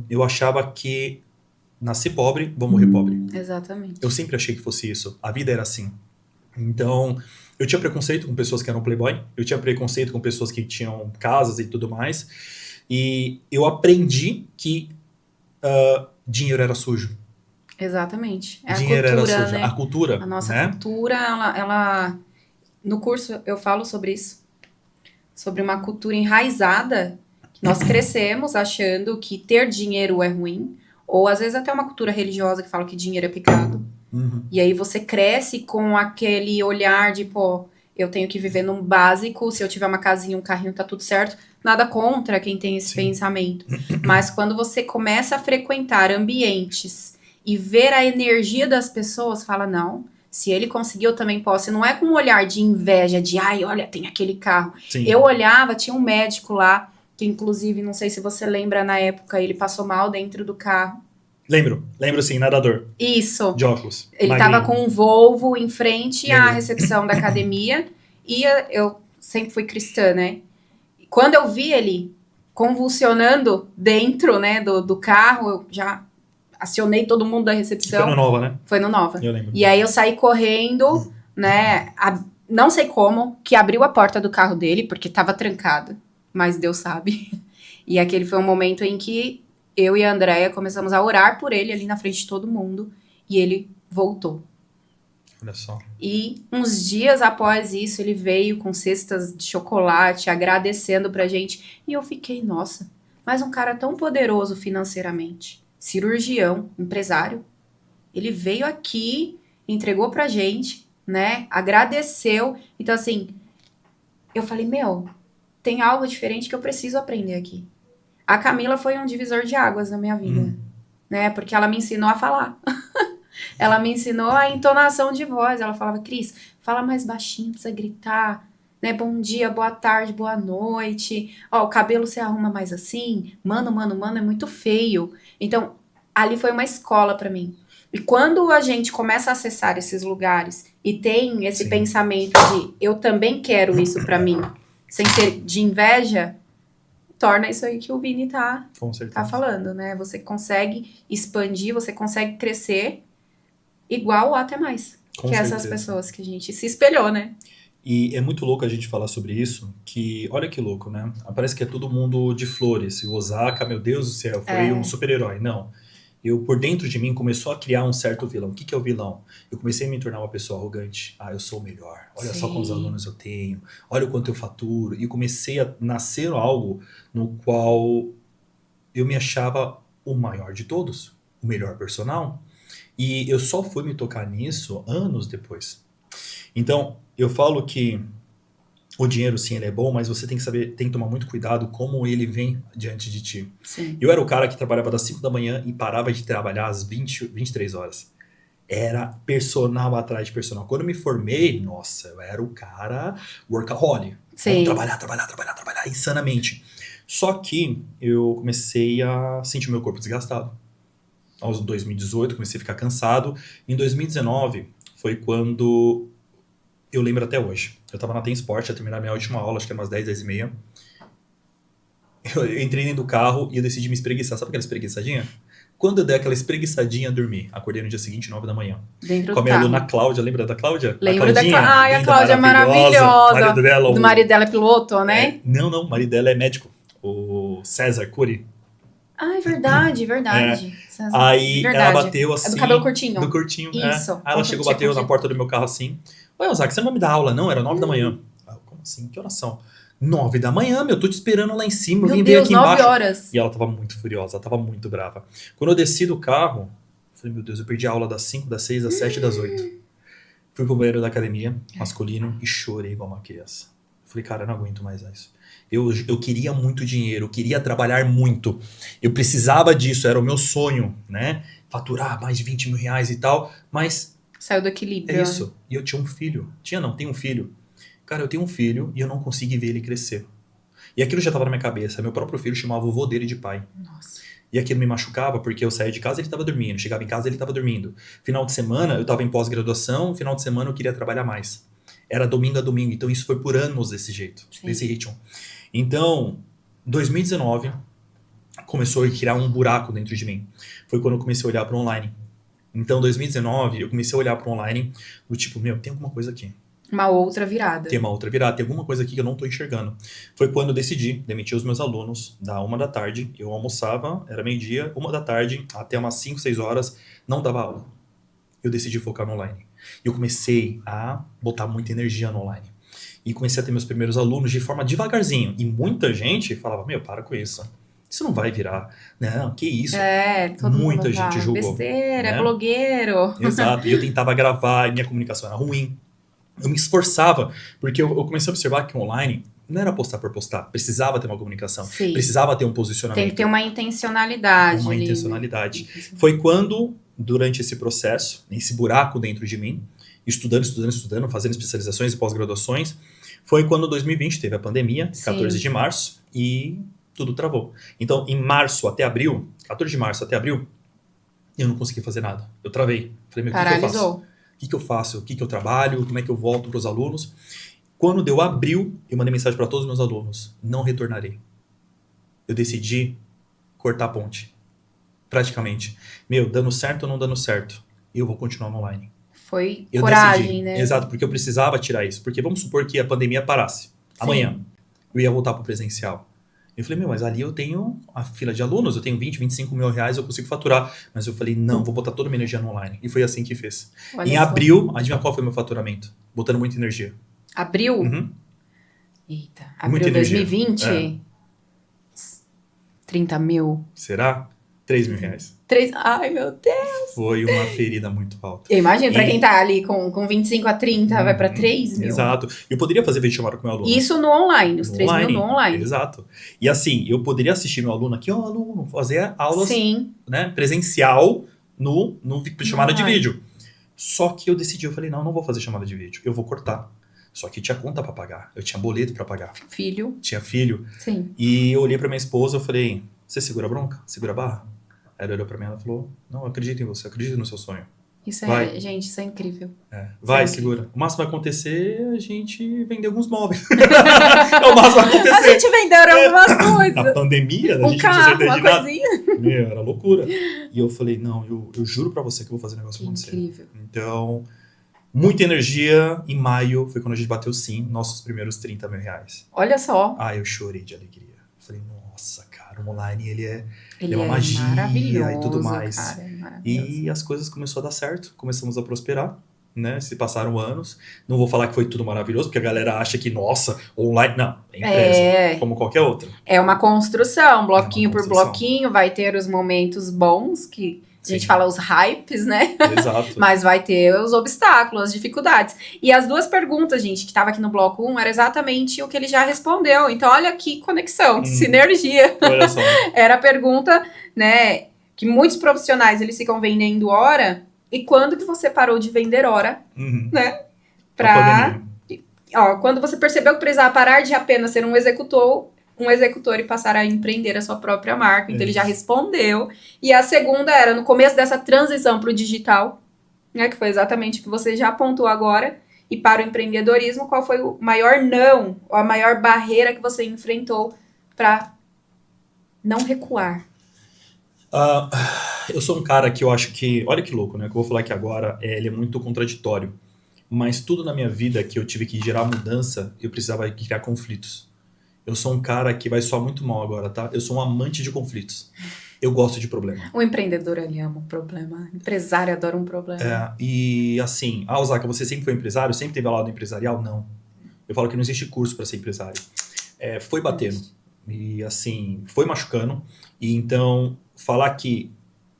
Eu achava que nasci pobre, vou morrer pobre. Exatamente. Eu sempre achei que fosse isso. A vida era assim. Então, eu tinha preconceito com pessoas que eram playboy. Eu tinha preconceito com pessoas que tinham casas e tudo mais. E eu aprendi que dinheiro era sujo. Exatamente. É Dinheiro a cultura, era sujo. né? A cultura, A nossa né? cultura, ela... No curso eu falo sobre isso. Sobre uma cultura enraizada. Que nós crescemos achando que ter dinheiro é ruim. Ou às vezes até uma cultura religiosa que fala que dinheiro é pecado. Uhum. E aí você cresce com aquele olhar de, pô, eu tenho que viver num básico, se eu tiver uma casinha, um carrinho, tá tudo certo. Nada contra quem tem esse Sim. pensamento. Mas quando você começa a frequentar ambientes e ver a energia das pessoas, fala, não, se ele conseguiu, eu também posso. E não é com um olhar de inveja, de, ai, olha, tem aquele carro. Sim. Eu olhava, tinha um médico lá, que inclusive, não sei se você lembra, na época, ele passou mal dentro do carro. Lembro sim, nadador. Isso. De óculos. Ele Magrinho. tava com um Volvo em frente à Lembro. recepção da academia. E eu sempre fui cristã, né? Quando eu vi ele convulsionando dentro, né, do carro, eu já acionei todo mundo da recepção. Foi no Nova, né? Foi no Nova. Eu lembro. E aí eu saí correndo, né? Não sei como, que abriu a porta do carro dele, porque tava trancado. Mas Deus sabe. E aquele foi um momento em que eu e a Andréia começamos a orar por ele ali na frente de todo mundo. E ele voltou. Olha só. E uns dias após isso, ele veio com cestas de chocolate, agradecendo pra gente. E eu fiquei, nossa, mas um cara tão poderoso financeiramente, cirurgião, empresário, ele veio aqui, entregou pra gente, né? Agradeceu. Então, assim, eu falei, meu, tem algo diferente que eu preciso aprender aqui. A Camila foi um divisor de águas na minha vida, né? Porque ela me ensinou a falar. Ela me ensinou a entonação de voz. Ela falava, Cris, fala mais baixinho, não precisa gritar, né? Bom dia, boa tarde, boa noite. Ó, o cabelo você arruma mais assim. Mano, é muito feio. Então, ali foi uma escola pra mim. E quando a gente começa a acessar esses lugares e tem esse Sim. pensamento de eu também quero isso pra mim, sem ser de inveja, torna isso aí que o Vini tá Com certeza. falando, né? Você consegue expandir, você consegue crescer igual ou até mais Com que certeza. essas pessoas que a gente se espelhou, né? E é muito louco a gente falar sobre isso, que olha que louco, né? Parece que é todo mundo de flores. E o Osaka, meu Deus do céu, foi um super-herói. Não. Eu, por dentro de mim, começou a criar um certo vilão. O que que é o vilão? Eu comecei a me tornar uma pessoa arrogante. Ah, eu sou o melhor. Olha só quantos alunos eu tenho. Olha o quanto eu faturo. E comecei a nascer algo no qual eu me achava o maior de todos. O melhor personal. E eu só fui me tocar nisso anos depois. Então, eu falo que o dinheiro, sim, ele é bom, mas você tem que saber, tem que tomar muito cuidado como ele vem diante de ti. Sim. Eu era o cara que trabalhava das 5 da manhã e parava de trabalhar às 23 horas. Era personal atrás de personal. Quando eu me formei, nossa, eu era o cara workaholic. Sim. Vamos trabalhar insanamente. Só que eu comecei a sentir meu corpo desgastado. Aos 2018, comecei a ficar cansado. Em 2019, foi quando... Eu lembro até hoje. Eu tava na Tem Sport, ia terminar minha última aula, acho que era umas 10, 10 e meia. Eu entrei dentro do carro e eu decidi me espreguiçar. Sabe aquela espreguiçadinha? Quando eu dei aquela espreguiçadinha, dormi. Acordei no dia seguinte, 9 da manhã. Dentro Com a do minha carro. aluna Cláudia, lembra da Cláudia? Lembro da Claudinha, Cláudia. Ai, a linda, Cláudia é maravilhosa. Marido dela, Do marido dela é piloto, né? Não, o marido dela é médico. O César Cury. Ai, verdade. Aí Verdade. ela bateu É assim. do cabelo curtinho. Do curtinho, Isso. Aí ela chegou, Tinha bateu na curtinho. porta do meu carro assim. Oi, Osaka, você não vai me dar aula? Não, era 9 da manhã. Ah, como assim? Que oração? 9 da manhã, meu, eu tô te esperando lá em cima. Eu Meu vim ver Deus, aqui 9 embaixo. horas. E ela tava muito furiosa, ela tava muito brava. Quando eu desci do carro, eu falei, meu Deus, eu perdi a aula das 5, das 6, das 7 e das 8. Fui pro banheiro da academia, masculino, e chorei igual uma criança. Eu falei, cara, eu não aguento mais isso. Eu queria muito dinheiro, eu queria trabalhar muito. Eu precisava disso, era o meu sonho, né? Faturar mais de 20 mil reais e tal, mas Saiu do equilíbrio. é isso. E eu tinha um filho. Tenho um filho. Cara, eu tenho um filho e eu não consegui ver ele crescer. E aquilo já tava na minha cabeça. Meu próprio filho chamava o vô dele de pai. Nossa. E aquilo me machucava porque eu saía de casa e ele tava dormindo. Chegava em casa e ele tava dormindo. Final de semana, eu tava em pós-graduação. Final de semana eu queria trabalhar mais. Era domingo a domingo. Então, isso foi por anos desse jeito, Sim. desse ritmo. Então, 2019, começou a criar um buraco dentro de mim. Foi quando eu comecei a olhar para o online. Então, 2019, eu comecei a olhar para o online do tipo, meu, tem alguma coisa aqui. Uma outra virada. Tem uma outra virada, tem alguma coisa aqui que eu não tô enxergando. Foi quando eu decidi demitir os meus alunos da 1 da tarde. Eu almoçava, era meio-dia, 1 da tarde, até umas 5, 6 horas, não dava aula. Eu decidi focar no online. E eu comecei a botar muita energia no online. E comecei a ter meus primeiros alunos de forma devagarzinho. E muita gente falava, meu, para com isso. Isso não vai virar. Não, que isso. Todo Muita mundo gente fala, julgou, besteira, né? é blogueiro. Exato. E eu tentava gravar, e minha comunicação era ruim. Eu me esforçava, porque eu comecei a observar que online não era postar por postar. Precisava ter uma comunicação. Sim. Precisava ter um posicionamento. Tem que ter uma intencionalidade. Uma ali, né? intencionalidade. Foi quando, durante esse processo, esse buraco dentro de mim, estudando, fazendo especializações e pós-graduações, foi quando 2020 teve a pandemia, Sim. 14 de março, e tudo travou. Então, em março até abril, 14 de março até abril, eu não consegui fazer nada. Eu travei. Falei, meu, o que eu faço? Paralisou. O que eu faço? O que eu trabalho? Como é que eu volto para os alunos? Quando deu abril, eu mandei mensagem para todos os meus alunos. Não retornarei. Eu decidi cortar a ponte. Praticamente. Meu, dando certo ou não dando certo, eu vou continuar no online. Foi Eu coragem, decidi. né? Exato, porque eu precisava tirar isso. Porque vamos supor que a pandemia parasse. Amanhã. Eu ia voltar para o presencial. Eu falei, meu, mas ali eu tenho a fila de alunos, eu tenho 20, 25 mil reais, eu consigo faturar. Mas eu falei, não, vou botar toda a minha energia no online. E foi assim que fez. Olha Em só. abril, adivinha qual foi o meu faturamento? Botando muita energia. Abril? Uhum. Eita, Muita abril energia. 2020? 30 mil. Será? 3 mil reais. Ai, meu Deus. Foi uma ferida muito alta. Eu imagino, pra E- quem tá ali com 25 a 30, vai pra 3 mil. Exato. Eu poderia fazer vídeo chamado com meu aluno. Isso no online, os No 3 mil no online. Exato. E assim, eu poderia assistir meu aluno aqui, aluno, fazer aulas, Sim. né, presencial no chamada de Online. vídeo. Só que eu decidi, eu falei, não vou fazer chamada de vídeo, eu vou cortar. Só que tinha conta pra pagar, eu tinha boleto pra pagar, Filho. tinha filho. Sim. E eu olhei pra minha esposa, eu falei, você segura a bronca? Segura a barra? Aí ela olhou pra mim e ela falou, não, eu acredito em você, eu acredito no seu sonho. Isso Vai. Gente, isso é incrível. Vai, Sim. segura. O máximo vai acontecer é a gente vender alguns móveis. É o máximo vai A acontecer. gente vendeu algumas A coisas. pandemia, a Um gente não carro, precisa uma de nada. coisinha. Meu, era loucura. E eu falei, não, eu juro pra você que eu vou fazer o negócio Que acontecer. incrível. Então, muita energia. Em maio foi quando a gente bateu sim nossos primeiros 30 mil reais. Olha só. Ah, eu chorei de alegria. Falei, nossa, cara, o online ele é Ele uma magia maravilhoso, e tudo mais. cara, é maravilhoso. E as coisas começaram a dar certo, começamos a prosperar, né? Se passaram anos. Não vou falar que foi tudo maravilhoso, porque a galera acha que, nossa, online. Não, é empresa, como qualquer outra. É uma construção, bloquinho por construção. bloquinho, vai ter os momentos bons, que a gente Sim. fala os hypes, né? Exato. Mas vai ter os obstáculos, as dificuldades. E as duas perguntas, gente, que estava aqui no bloco 1, era exatamente o que ele já respondeu. Então, olha que conexão, que sinergia. Olha só. Era a pergunta, né, que muitos profissionais, eles ficam vendendo hora. E quando que você parou de vender hora, Uhum. né? A pandemia. Quando você percebeu que precisava parar de apenas ser um executor e passar a empreender a sua própria marca. Então, ele já respondeu. E a segunda era, no começo dessa transição para o digital, né, que foi exatamente o que você já apontou agora, e para o empreendedorismo, qual foi o maior não, ou a maior barreira que você enfrentou para não recuar? Eu sou um cara que eu acho que... Olha que louco, né? O que eu vou falar aqui agora, ele é muito contraditório. Mas tudo na minha vida que eu tive que gerar mudança, eu precisava criar conflitos. Eu sou um cara que vai soar muito mal agora, tá? Eu sou um amante de conflitos. Eu gosto de problema. O empreendedor, ele ama um problema. O empresário adora um problema. E assim, Osaka, você sempre foi empresário? Sempre teve ao lado empresarial? Não. Eu falo que não existe curso para ser empresário. Foi batendo. E assim, foi machucando. E então, falar que,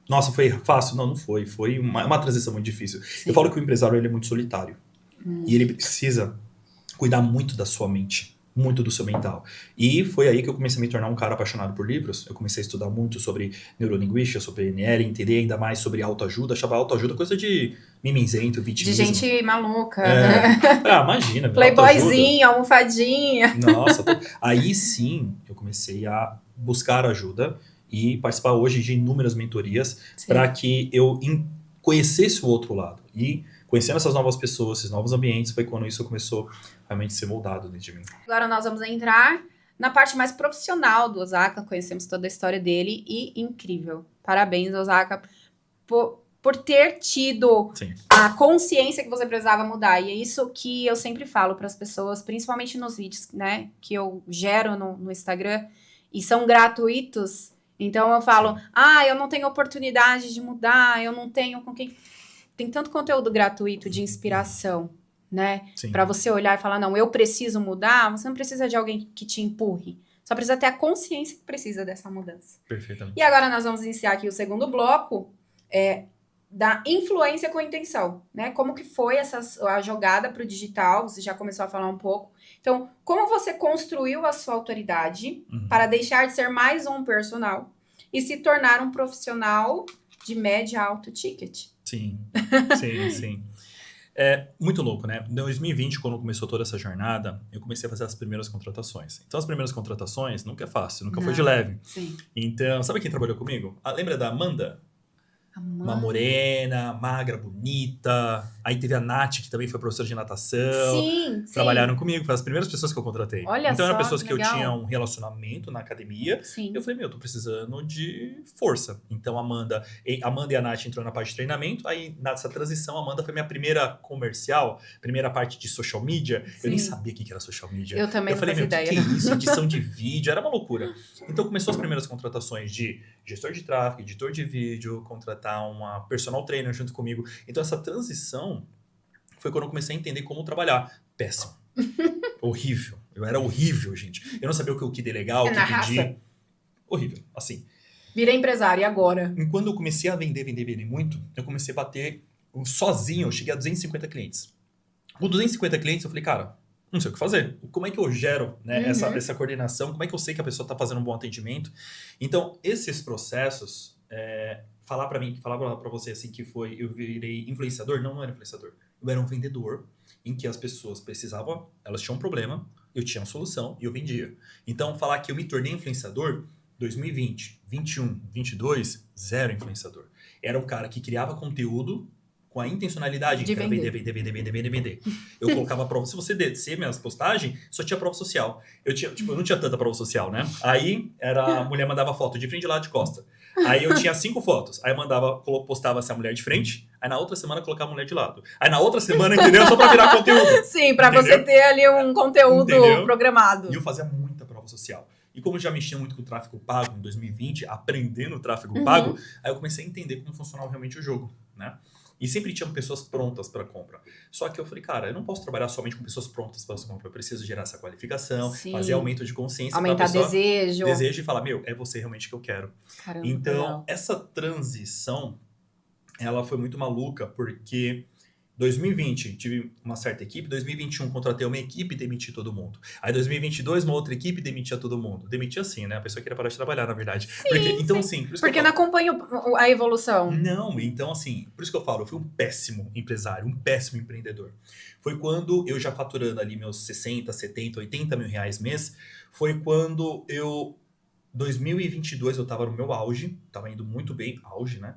nossa, foi fácil? Não, não foi. Foi uma transição muito difícil. Sim. Eu falo que o empresário ele é muito solitário. E ele precisa cuidar muito da sua mente. Muito do seu mental. E foi aí que eu comecei a me tornar um cara apaixonado por livros. Eu comecei a estudar muito sobre neurolinguística, sobre PNL, entender ainda mais sobre autoajuda. Achava autoajuda coisa de mimizento, De vitimismo. gente maluca. Né? Imagina. Playboyzinho, almofadinha. Nossa. Aí sim, eu comecei a buscar ajuda e participar hoje de inúmeras mentorias para que eu conhecesse o outro lado. E conhecendo essas novas pessoas, esses novos ambientes, foi quando isso começou realmente a ser moldado dentro de mim. Agora nós vamos entrar na parte mais profissional do Osaka, conhecemos toda a história dele e incrível. Parabéns, Osaka, por ter tido Sim. a consciência que você precisava mudar. E é isso que eu sempre falo para as pessoas, principalmente nos vídeos, né, que eu gero no Instagram, e são gratuitos. Então eu falo, eu não tenho oportunidade de mudar, eu não tenho com quem... Tem tanto conteúdo gratuito de inspiração, né? Para você olhar e falar, não, eu preciso mudar, você não precisa de alguém que te empurre. Só precisa ter a consciência que precisa dessa mudança. Perfeitamente. E agora nós vamos iniciar aqui o segundo bloco, da influência com intenção, né? Como que foi a jogada para o digital? Você já começou a falar um pouco. Então, como você construiu a sua autoridade para deixar de ser mais um personal e se tornar um profissional de média a alto ticket? Sim. É muito louco, né? Em 2020, quando começou toda essa jornada, eu comecei a fazer as primeiras contratações. Então, as primeiras contratações nunca é fácil, nunca foi de leve. Sim. Então, sabe quem trabalhou comigo? Lembra da Amanda? Uma morena, magra, bonita. Aí teve a Nath, que também foi professora de natação. Sim. Trabalharam comigo, foram as primeiras pessoas que eu contratei. Olha então, eram só, pessoas que eu legal. tinha um relacionamento na academia. Sim. Eu falei, tô precisando de força. Então, a Amanda e a Nath entrou na parte de treinamento. Aí, nessa transição, a Amanda foi minha primeira comercial, primeira parte de social media. Sim. Eu nem sabia o que era social media. Eu também eu falei, não fazia que ideia. é isso? Edição de vídeo, era uma loucura. Então, começou as primeiras contratações de gestor de tráfego, editor de vídeo, contratar uma personal trainer junto comigo. Então, essa transição foi quando eu comecei a entender como trabalhar. Péssimo. Horrível. Eu era horrível, gente. Eu não sabia o que delegar, o que pedir. Raça. Horrível, assim. Virei empresária, e agora? E quando eu comecei a vender muito, eu comecei a bater sozinho. Eu cheguei a 250 clientes. Com 250 clientes, eu falei, cara, não sei o que fazer. Como é que eu gero, né, essa coordenação? Como é que eu sei que a pessoa está fazendo um bom atendimento? Então, esses processos, falar para você assim que eu virei influenciador, não era influenciador. Eu era um vendedor em que as pessoas precisavam, elas tinham um problema, eu tinha uma solução e eu vendia. Então, falar que eu me tornei influenciador, 2020, 21, 22, zero influenciador. Era um cara que criava conteúdo com a intencionalidade de vender. Eu colocava prova. Se você descer minhas postagens, só tinha prova social. Eu não tinha tanta prova social, né? Aí a mulher mandava foto de frente, de lado, de costa. Aí eu tinha 5 fotos. Aí postava assim, a mulher de frente. Aí na outra semana colocava a mulher de lado. Aí na outra semana, entendeu? Só pra virar conteúdo. Sim, pra você ter ali um conteúdo programado. E eu fazia muita prova social. E como eu já mexia muito com o tráfego pago em 2020, aprendendo o tráfego pago, aí eu comecei a entender como funcionava realmente o jogo, né? E sempre tinham pessoas prontas para compra. Só que eu falei, cara, eu não posso trabalhar somente com pessoas prontas para compra. Eu preciso gerar essa qualificação, fazer aumento de consciência. Aumentar desejo. Desejo e falar, é você realmente que eu quero. Caramba, então, legal. Essa transição, ela foi muito maluca, porque 2020 tive uma certa equipe, 2021 contratei uma equipe e demiti todo mundo. Aí 2022 uma outra equipe e demitia todo mundo. Demitia assim, né? A pessoa queria parar de trabalhar, na verdade. Porque não acompanha a evolução. Não, então assim, por isso que eu falo, eu fui um péssimo empresário, um péssimo empreendedor. Foi quando eu já faturando ali meus 60, 70, 80 mil reais mês, foi quando 2022 eu tava no meu auge, tava indo muito bem, auge, né?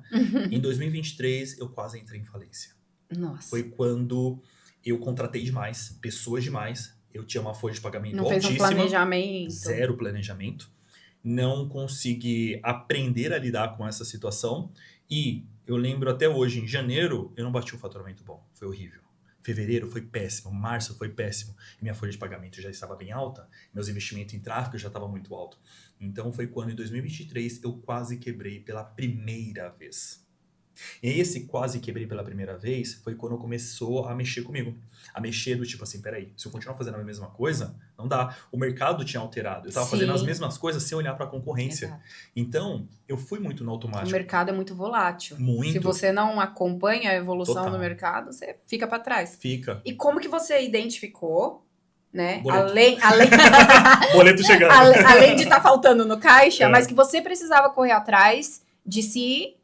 Em 2023 eu quase entrei em falência. Nossa. Foi quando eu contratei demais, pessoas demais. Eu tinha uma folha de pagamento altíssima. Não fez um planejamento. Zero planejamento. Não consegui aprender a lidar com essa situação. E eu lembro até hoje, em janeiro, eu não bati um faturamento bom. Foi horrível. Fevereiro foi péssimo. Março foi péssimo. Minha folha de pagamento já estava bem alta. Meus investimentos em tráfego já estavam muito alto. Então foi quando, em 2023, eu quase quebrei pela primeira vez. E esse quase quebrei pela primeira vez foi quando começou a mexer comigo. A mexer do tipo assim, peraí, se eu continuar fazendo a mesma coisa, não dá. O mercado tinha alterado. Eu estava fazendo as mesmas coisas sem olhar para a concorrência. Exato. Então, eu fui muito no automático. O mercado é muito volátil. Muito. Se você não acompanha a evolução do mercado, você fica para trás. Fica. E como que você identificou, né? Boleto. Além... Boleto chegando. Além de estar faltando no caixa, mas que você precisava correr atrás de se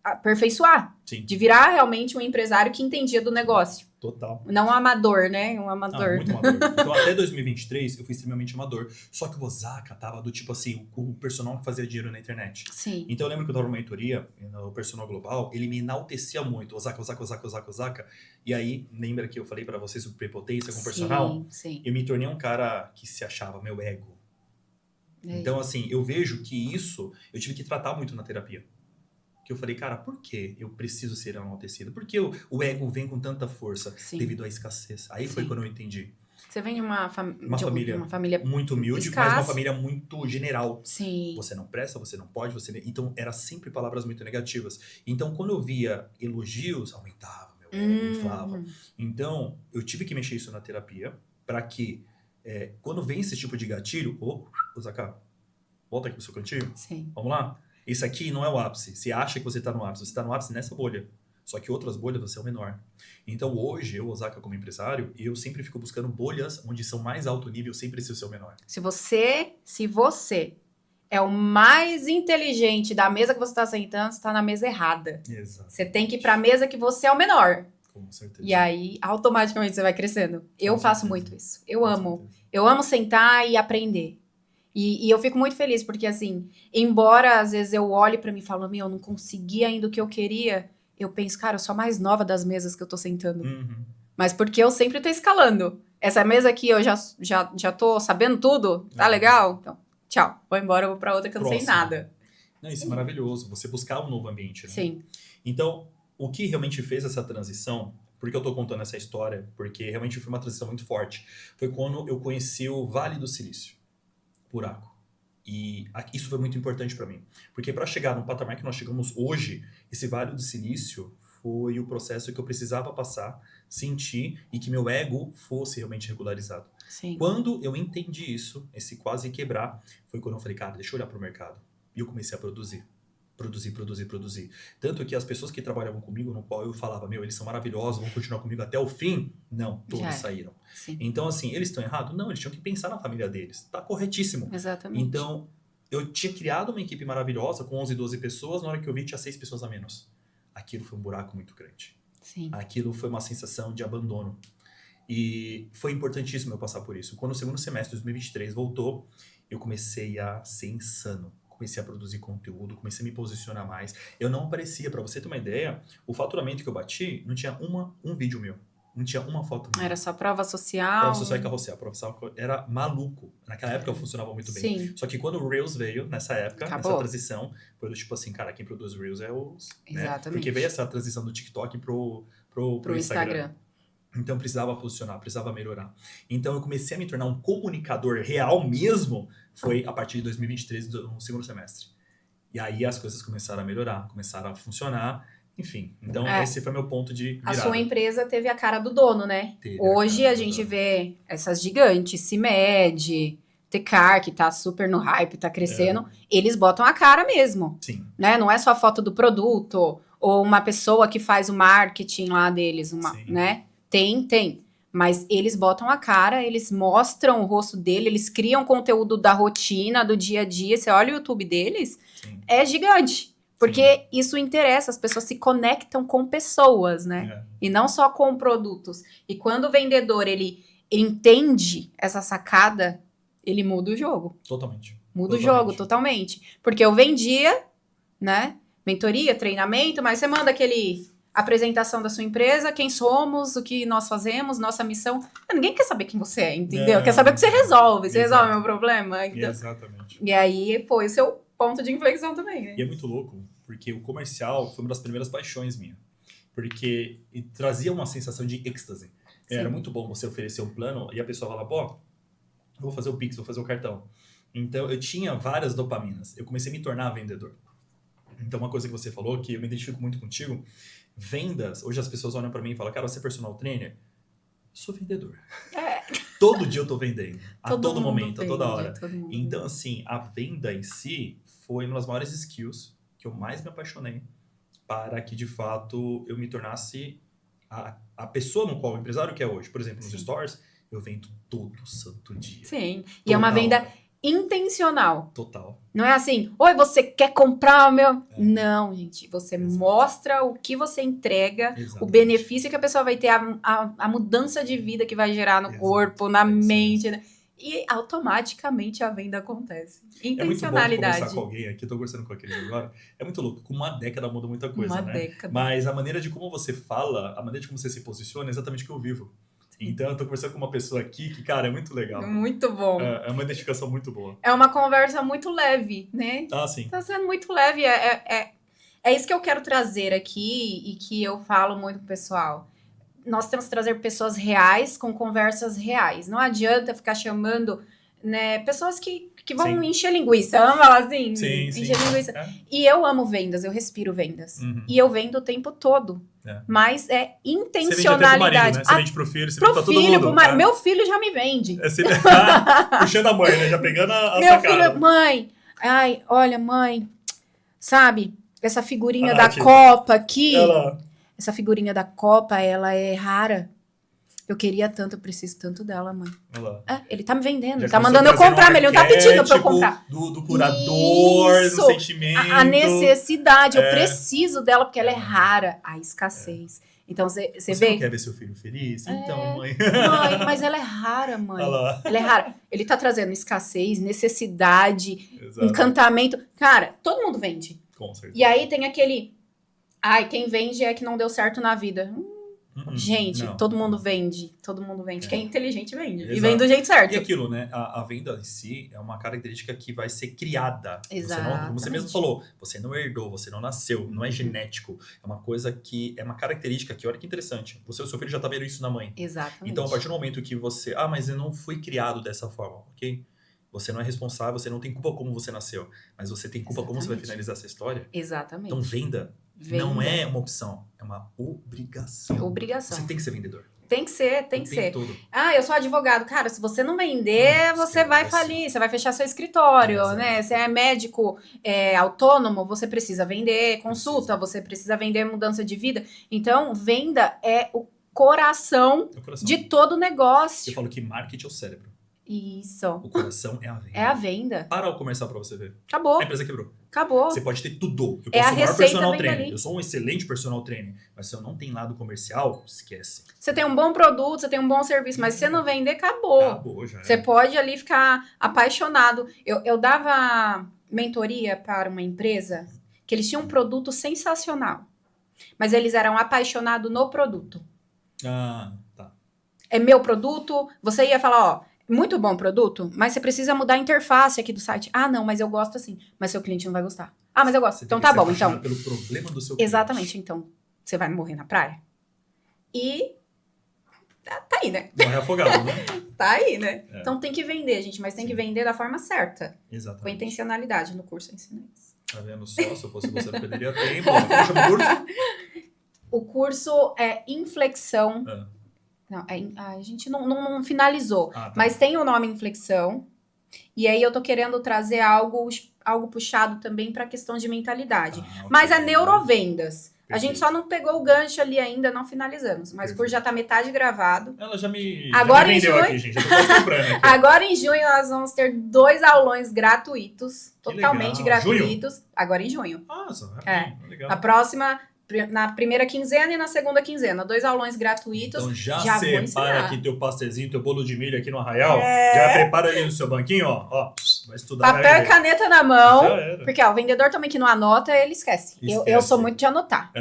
aperfeiçoar. Sim. De virar realmente um empresário que entendia do negócio. Total. Não um amador, né? Um Ah, amador. muito amador. Então, até 2023, eu fui extremamente amador. Só que o Osaka tava do tipo assim, o personal que fazia dinheiro na internet. Sim. Então, eu lembro que eu tava numa mentoria, no personal global, ele me enaltecia muito. Osaka. E aí, lembra que eu falei pra vocês sobre prepotência com o personal? Sim. Eu me tornei um cara que se achava meu ego. É. Então, assim, eu vejo que isso eu tive que tratar muito na terapia. Que eu falei, cara, por que eu preciso ser enaltecido? Por que o ego vem com tanta força? Sim. Devido à escassez. Aí foi Sim. quando eu entendi. Você vem de uma Família família muito humilde, escassa. mas uma família muito general. Sim. Você não presta, você não pode, então era sempre palavras muito negativas. Então quando eu via elogios, aumentava meu ego, inflava. Então eu tive que mexer isso na terapia para que quando vem esse tipo de gatilho, Osaka, volta aqui pro seu cantinho. Sim. Vamos lá? Esse aqui não é o ápice. Você acha que você tá no ápice, você tá no ápice nessa bolha. Só que outras bolhas você é o menor. Então hoje, eu, Osaka, como empresário, eu sempre fico buscando bolhas onde são mais alto nível, sem precisar ser o menor. Se você é o mais inteligente da mesa que você está sentando, você está na mesa errada. Exato. Você tem que ir para a mesa que você é o menor. Com certeza. E aí, automaticamente, você vai crescendo. Eu faço muito isso. Eu Com amo. certeza. Eu amo sentar e aprender. E eu fico muito feliz, porque assim, embora às vezes eu olhe para mim e falo, eu não consegui ainda o que eu queria, eu penso, cara, eu sou a mais nova das mesas que eu tô sentando. Uhum. Mas porque eu sempre tô escalando. Essa mesa aqui eu já tô sabendo tudo, tá legal? Então, tchau, vou embora, eu vou pra outra que eu não sei Próximo. nada. Não, isso é maravilhoso, você buscar um novo ambiente, né? Sim, Então, o que realmente fez essa transição, por que eu tô contando essa história? Porque realmente foi uma transição muito forte. Foi quando eu conheci o Vale do Silício, buraco. E isso foi muito importante para mim. Porque para chegar no patamar que nós chegamos hoje, esse Vale do Silício foi o processo que eu precisava passar, sentir e que meu ego fosse realmente regularizado. sim. Quando eu entendi isso, esse quase quebrar, foi quando eu falei, cara, deixa eu olhar pro mercado. E eu comecei a produzir. Produzir. Tanto que as pessoas que trabalhavam comigo, no qual eu falava, eles são maravilhosos, vão continuar comigo até o fim. Não, todos saíram. Sim. Então, assim, eles estão errados? Não, eles tinham que pensar na família deles. Tá corretíssimo. Exatamente. Então, eu tinha criado uma equipe maravilhosa com 11, 12 pessoas, na hora que eu vi tinha 6 pessoas a menos. Aquilo foi um buraco muito grande. Sim. Aquilo foi uma sensação de abandono. E foi importantíssimo eu passar por isso. Quando o segundo semestre de 2023 voltou, eu comecei a ser insano. Comecei a produzir conteúdo, comecei a me posicionar mais. Eu não aparecia, pra você ter uma ideia, o faturamento que eu bati, não tinha um vídeo meu. Não tinha uma foto minha. Era só prova social. Prova social e carrossel. Prova social era maluco. Naquela época funcionava muito bem. Sim. Só que quando o Reels veio, nessa época, Acabou. nessa transição, foi do tipo assim, cara, quem produz Reels é os... Né? Exatamente. Porque veio essa transição do TikTok pro Instagram. Então precisava posicionar, precisava melhorar. Então eu comecei a me tornar um comunicador real mesmo, foi a partir de 2023, no segundo semestre. E aí as coisas começaram a melhorar, começaram a funcionar, enfim. Então esse foi meu ponto de virada. A sua empresa teve a cara do dono, né? Teve Hoje a gente vê essas gigantes, CIMED, Tecar, que tá super no hype, tá crescendo, eles botam a cara mesmo. Sim. Né? Não é só a foto do produto, ou uma pessoa que faz o marketing lá deles, né? Tem. Mas eles botam a cara, eles mostram o rosto dele, eles criam conteúdo da rotina, do dia a dia. Você olha o YouTube deles, é gigante. Porque isso interessa, as pessoas se conectam com pessoas, né? E não só com produtos. E quando o vendedor, ele entende essa sacada, ele muda o jogo. Totalmente. Muda o jogo, totalmente. Porque eu vendia, né? Mentoria, treinamento, mas você manda aquele... apresentação da sua empresa, quem somos, o que nós fazemos, nossa missão. Ninguém quer saber quem você é, entendeu? Quer saber o que você resolve. Você resolve o meu problema. Então, exatamente. E aí foi o seu ponto de inflexão também. Né? E é muito louco, porque o comercial foi uma das primeiras paixões minha. Porque trazia uma sensação de êxtase. Era muito bom você oferecer um plano e a pessoa fala, pô, eu vou fazer o Pix, vou fazer o cartão. Então eu tinha várias dopaminas. Eu comecei a me tornar vendedor. Então uma coisa que você falou, que eu me identifico muito contigo, vendas, hoje as pessoas olham pra mim e falam, cara, você é personal trainer? Eu sou vendedor. Todo dia eu tô vendendo. A todo momento, a toda hora. Então, assim, a venda em si foi uma das maiores skills que eu mais me apaixonei para que, de fato, eu me tornasse a pessoa no qual o empresário que é hoje. Por exemplo, nos stores, eu vendo todo santo dia. Sim. E é uma venda intencional. Total. Não é assim, oi, você quer comprar o meu... Não, gente, você mostra o que você entrega, o benefício que a pessoa vai ter, a mudança de vida que vai gerar no corpo, na mente, né? E automaticamente a venda acontece. Intencionalidade. É muito bom conversar com alguém aqui, eu tô conversando com aquele agora, é muito louco, com uma década muda muita coisa, Uma né? década. Mas a maneira de como você fala, a maneira de como você se posiciona é exatamente o que eu vivo. Então eu tô conversando com uma pessoa aqui que, cara, é muito legal. Muito bom. É uma identificação muito boa. É uma conversa muito leve, né? Ah, sim. Tá sendo muito leve. É isso que eu quero trazer aqui e que eu falo muito pro pessoal. Nós temos que trazer pessoas reais com conversas reais. Não adianta ficar chamando, né, pessoas que vão encher linguiça. Vamos falar assim? Sim. Encher linguiça. E eu amo vendas, eu respiro vendas. E eu vendo o tempo todo. Mas é intencionalidade. Você vende até pro marido, né? Você vende pro filho, você vende pra todo mundo. Meu filho já me vende. Puxando a mãe, né? Já pegando a meu sacada. Filho, mãe. Ai, olha, mãe. Sabe, essa figurinha da Copa aqui. Essa figurinha da Copa, ela é rara. Eu queria tanto, eu preciso tanto dela, mãe. Ele tá me vendendo, tá mandando eu comprar, mas ele não tá pedindo pra eu comprar. Do curador, do sentimento. A necessidade, eu preciso dela, porque ela é rara. A escassez. Então, você vê... Você não quer ver seu filho feliz? Então, mãe... Mãe, mas ela é rara, mãe. Ela é rara. Ele tá trazendo escassez, necessidade, encantamento. Cara, todo mundo vende. Com certeza. E aí tem aquele... Ai, quem vende é que não deu certo na vida. Gente, todo mundo vende. Todo mundo vende. Quem é inteligente vende. E vende do jeito certo. E aquilo, né? A venda em si é uma característica que vai ser criada. Como você mesmo falou, você não herdou, você não nasceu, não é genético. É uma coisa que é uma característica que, olha que interessante. Você, o seu filho já tá vendo isso na mãe. Exatamente. Então, a partir do momento que você... mas eu não fui criado dessa forma, ok? Você não é responsável, você não tem culpa como você nasceu. Mas você tem culpa como você vai finalizar essa história. Exatamente. Então, venda não é uma opção, é uma obrigação. Obrigação. Você tem que ser vendedor. Tem que ser, tem que ser. Todo. Eu sou advogado. Cara, se você não vender, você vai falir, você vai fechar seu escritório, né? Você é médico autônomo, você precisa vender consulta, você precisa vender mudança de vida. Então, venda é o coração de todo negócio. Eu falo que marketing é o cérebro. Isso. O coração é a venda. É a venda. Para o comercial pra você ver. Acabou. A empresa quebrou. Acabou. Você pode ter tudo. Eu a sou o maior personal trainer. Ali. Eu sou um excelente personal trainer. Mas se eu não tenho lado comercial, esquece. Você tem um bom produto, você tem um bom serviço, mas se você não vender, acabou. Acabou, já. Você pode ali ficar apaixonado. Eu dava mentoria para uma empresa que eles tinham um produto sensacional. Mas eles eram apaixonados no produto. Tá. É meu produto. Você ia falar, muito bom produto, mas você precisa mudar a interface aqui do site. Não, mas eu gosto assim. Mas seu cliente não vai gostar. Mas eu gosto. Você então tá bom, então. Pelo problema do seu cliente. Exatamente, então. Você vai morrer na praia? E tá aí, né? Morre afogado, né? Tá aí, né? Então tem que vender, gente, mas tem que vender da forma certa. Exatamente. Com intencionalidade. No curso eu ensino isso. Tá vendo só? Se eu fosse você, não perderia tempo. Como chama o curso? O curso é Inflexão. Não, a gente não finalizou, mas tem o nome Inflexão. E aí eu tô querendo trazer algo puxado também para a questão de mentalidade. Mas é neurovendas. Perfeito. A gente só não pegou o gancho ali ainda, não finalizamos. Mas o curso já tá metade gravado. Ela já me vendeu aqui, gente. Eu tô quase comprando aqui. Agora em junho nós vamos ter 2 aulões gratuitos. Totalmente gratuitos. Junho? Agora em junho. Nossa, legal. A próxima... Na primeira quinzena e na segunda quinzena. 2 aulões gratuitos. Então já separa aqui teu pastezinho, teu bolo de milho aqui no Arraial. Já prepara ali no seu banquinho, ó. Vai estudar. Papel e caneta na mão. Porque o vendedor também que não anota, ele esquece. Eu sou muito de anotar.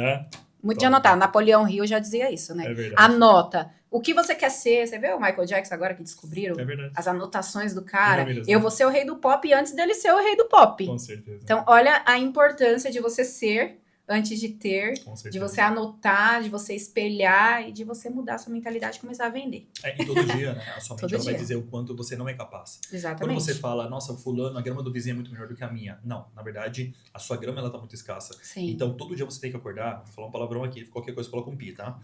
Muito de anotar. Napoleão Hill já dizia isso, né? É verdade. Anota. O que você quer ser? Você vê o Michael Jackson agora que descobriram? É verdade. As anotações do cara. Eu vou ser o rei do pop antes dele ser o rei do pop. Com certeza. Então, olha a importância de você ser antes de ter, de você anotar, de você espelhar e de você mudar a sua mentalidade e começar a vender. E todo dia, né? A sua mente ela vai dizer o quanto você não é capaz. Exatamente. Quando você fala, nossa, fulano, a grama do vizinho é muito melhor do que a minha. Não, na verdade, a sua grama ela tá muito escassa. Sim. Então, todo dia você tem que acordar, vou falar um palavrão aqui, qualquer coisa coloca um pi, tá?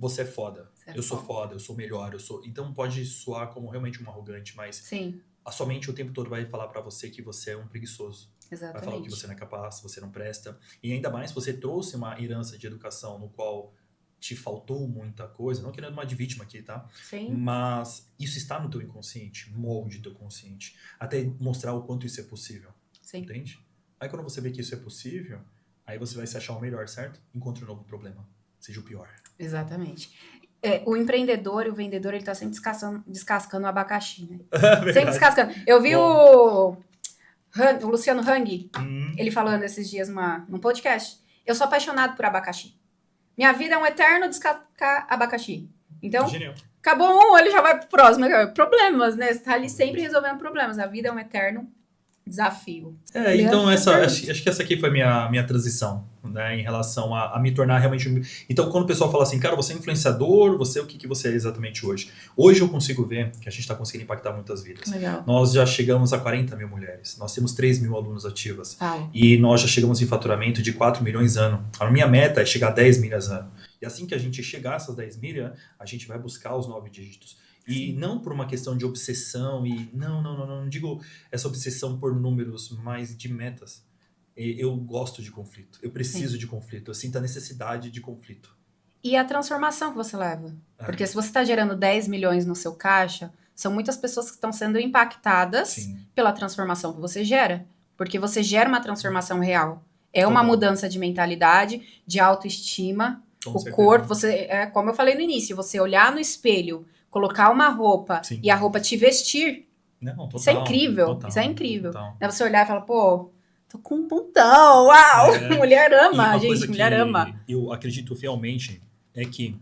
Você é foda. Sou foda, eu sou melhor, eu sou... Então, pode soar como realmente um arrogante, mas... Sim. A sua mente o tempo todo vai falar pra você que você é um preguiçoso. Exatamente. Vai falar que você não é capaz, você não presta. E ainda mais se você trouxe uma herança de educação no qual te faltou muita coisa, não querendo uma de vítima aqui, tá? Sim. Mas isso está no teu inconsciente, molde teu consciente, até mostrar o quanto isso é possível. Sim. Entende? Aí quando você vê que isso é possível, aí você vai se achar o melhor, certo? Encontre um novo problema. Seja o pior. Exatamente. O empreendedor e o vendedor, ele tá sempre descascando o abacaxi, né? Verdade. Sempre descascando. Eu vi Bom. o Luciano Hang, ele falando esses dias num podcast. Eu sou apaixonado por abacaxi. Minha vida é um eterno descascar abacaxi. Então, Genial. acabou um, ele já vai pro próximo. Problemas, né? Você tá ali sempre resolvendo problemas. A vida é um eterno desafio. Então acho que essa aqui foi minha transição, né, em relação a me tornar realmente... Então, quando o pessoal fala assim, cara, você é influenciador, o que você é exatamente hoje? Hoje eu consigo ver que a gente está conseguindo impactar muitas vidas. Legal. Nós já chegamos a 40 mil mulheres, nós temos 3 mil alunos ativas, Wow. e nós já chegamos em faturamento de 4 milhões ano. A minha meta é chegar a 10 milhas ano. E assim que a gente chegar a essas 10 milhas, a gente vai buscar os 9 dígitos. E não por uma questão de obsessão, e não digo essa obsessão por números, mas de metas. Eu gosto de conflito, eu preciso de conflito, eu sinto a necessidade de conflito. E a transformação que você leva. Porque se você está gerando 10 milhões no seu caixa, são muitas pessoas que estão sendo impactadas pela transformação que você gera. Porque você gera uma transformação real. É uma mudança de mentalidade, de autoestima, corpo. Como eu falei no início, você olhar no espelho, colocar uma roupa e a roupa te vestir. Não, total, isso é incrível. Total, isso é incrível. Total. É você olhar e falar, pô, tô com um bundão, uau! Mulher ama, gente, mulher ama. Eu acredito fielmente é que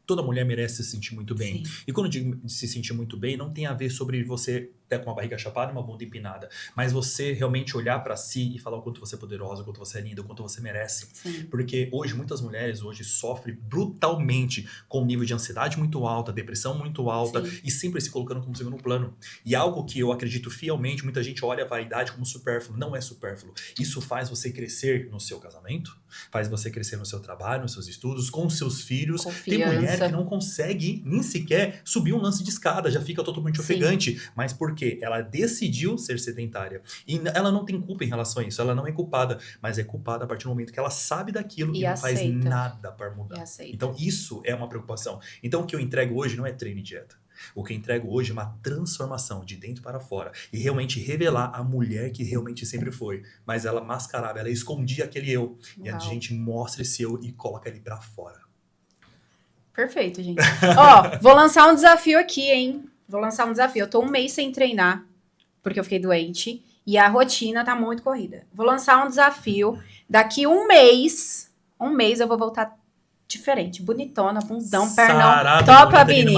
toda mulher merece se sentir muito bem. Sim. E quando eu digo se sentir muito bem, não tem a ver sobre você ter com uma barriga chapada e uma bunda empinada. Mas você realmente olhar pra si e falar o quanto você é poderosa, o quanto você é linda, o quanto você merece. Sim. Porque hoje, muitas mulheres sofrem brutalmente com um nível de ansiedade muito alta, depressão muito alta, e sempre se colocando como segundo plano. E algo que eu acredito fielmente, muita gente olha a vaidade como supérfluo. Não é supérfluo. Isso faz você crescer no seu casamento, faz você crescer no seu trabalho, nos seus estudos, com os seus filhos. Confiança. Tem mulher que não consegue nem sequer subir um lance de escada, já fica totalmente ofegante. Mas por quê? Ela decidiu ser sedentária. E ela não tem culpa em relação a isso, ela não é culpada, mas é culpada a partir do momento que ela sabe daquilo e não faz nada para mudar. Então isso é uma preocupação. Então o que eu entrego hoje não é treino e dieta. O que eu entrego hoje é uma transformação de dentro para fora e realmente revelar a mulher que realmente sempre foi. Mas ela mascarava, ela escondia aquele eu. Uau. E a gente mostra esse eu e coloca ele para fora. Perfeito, gente. Ó, vou lançar um desafio aqui, hein? Vou lançar um desafio. Eu tô 1 mês sem treinar, porque eu fiquei doente. E a rotina tá muito corrida. Vou lançar um desafio. Daqui 1 mês eu vou voltar diferente. Bonitona, bundão, pernão. Topa, Vini.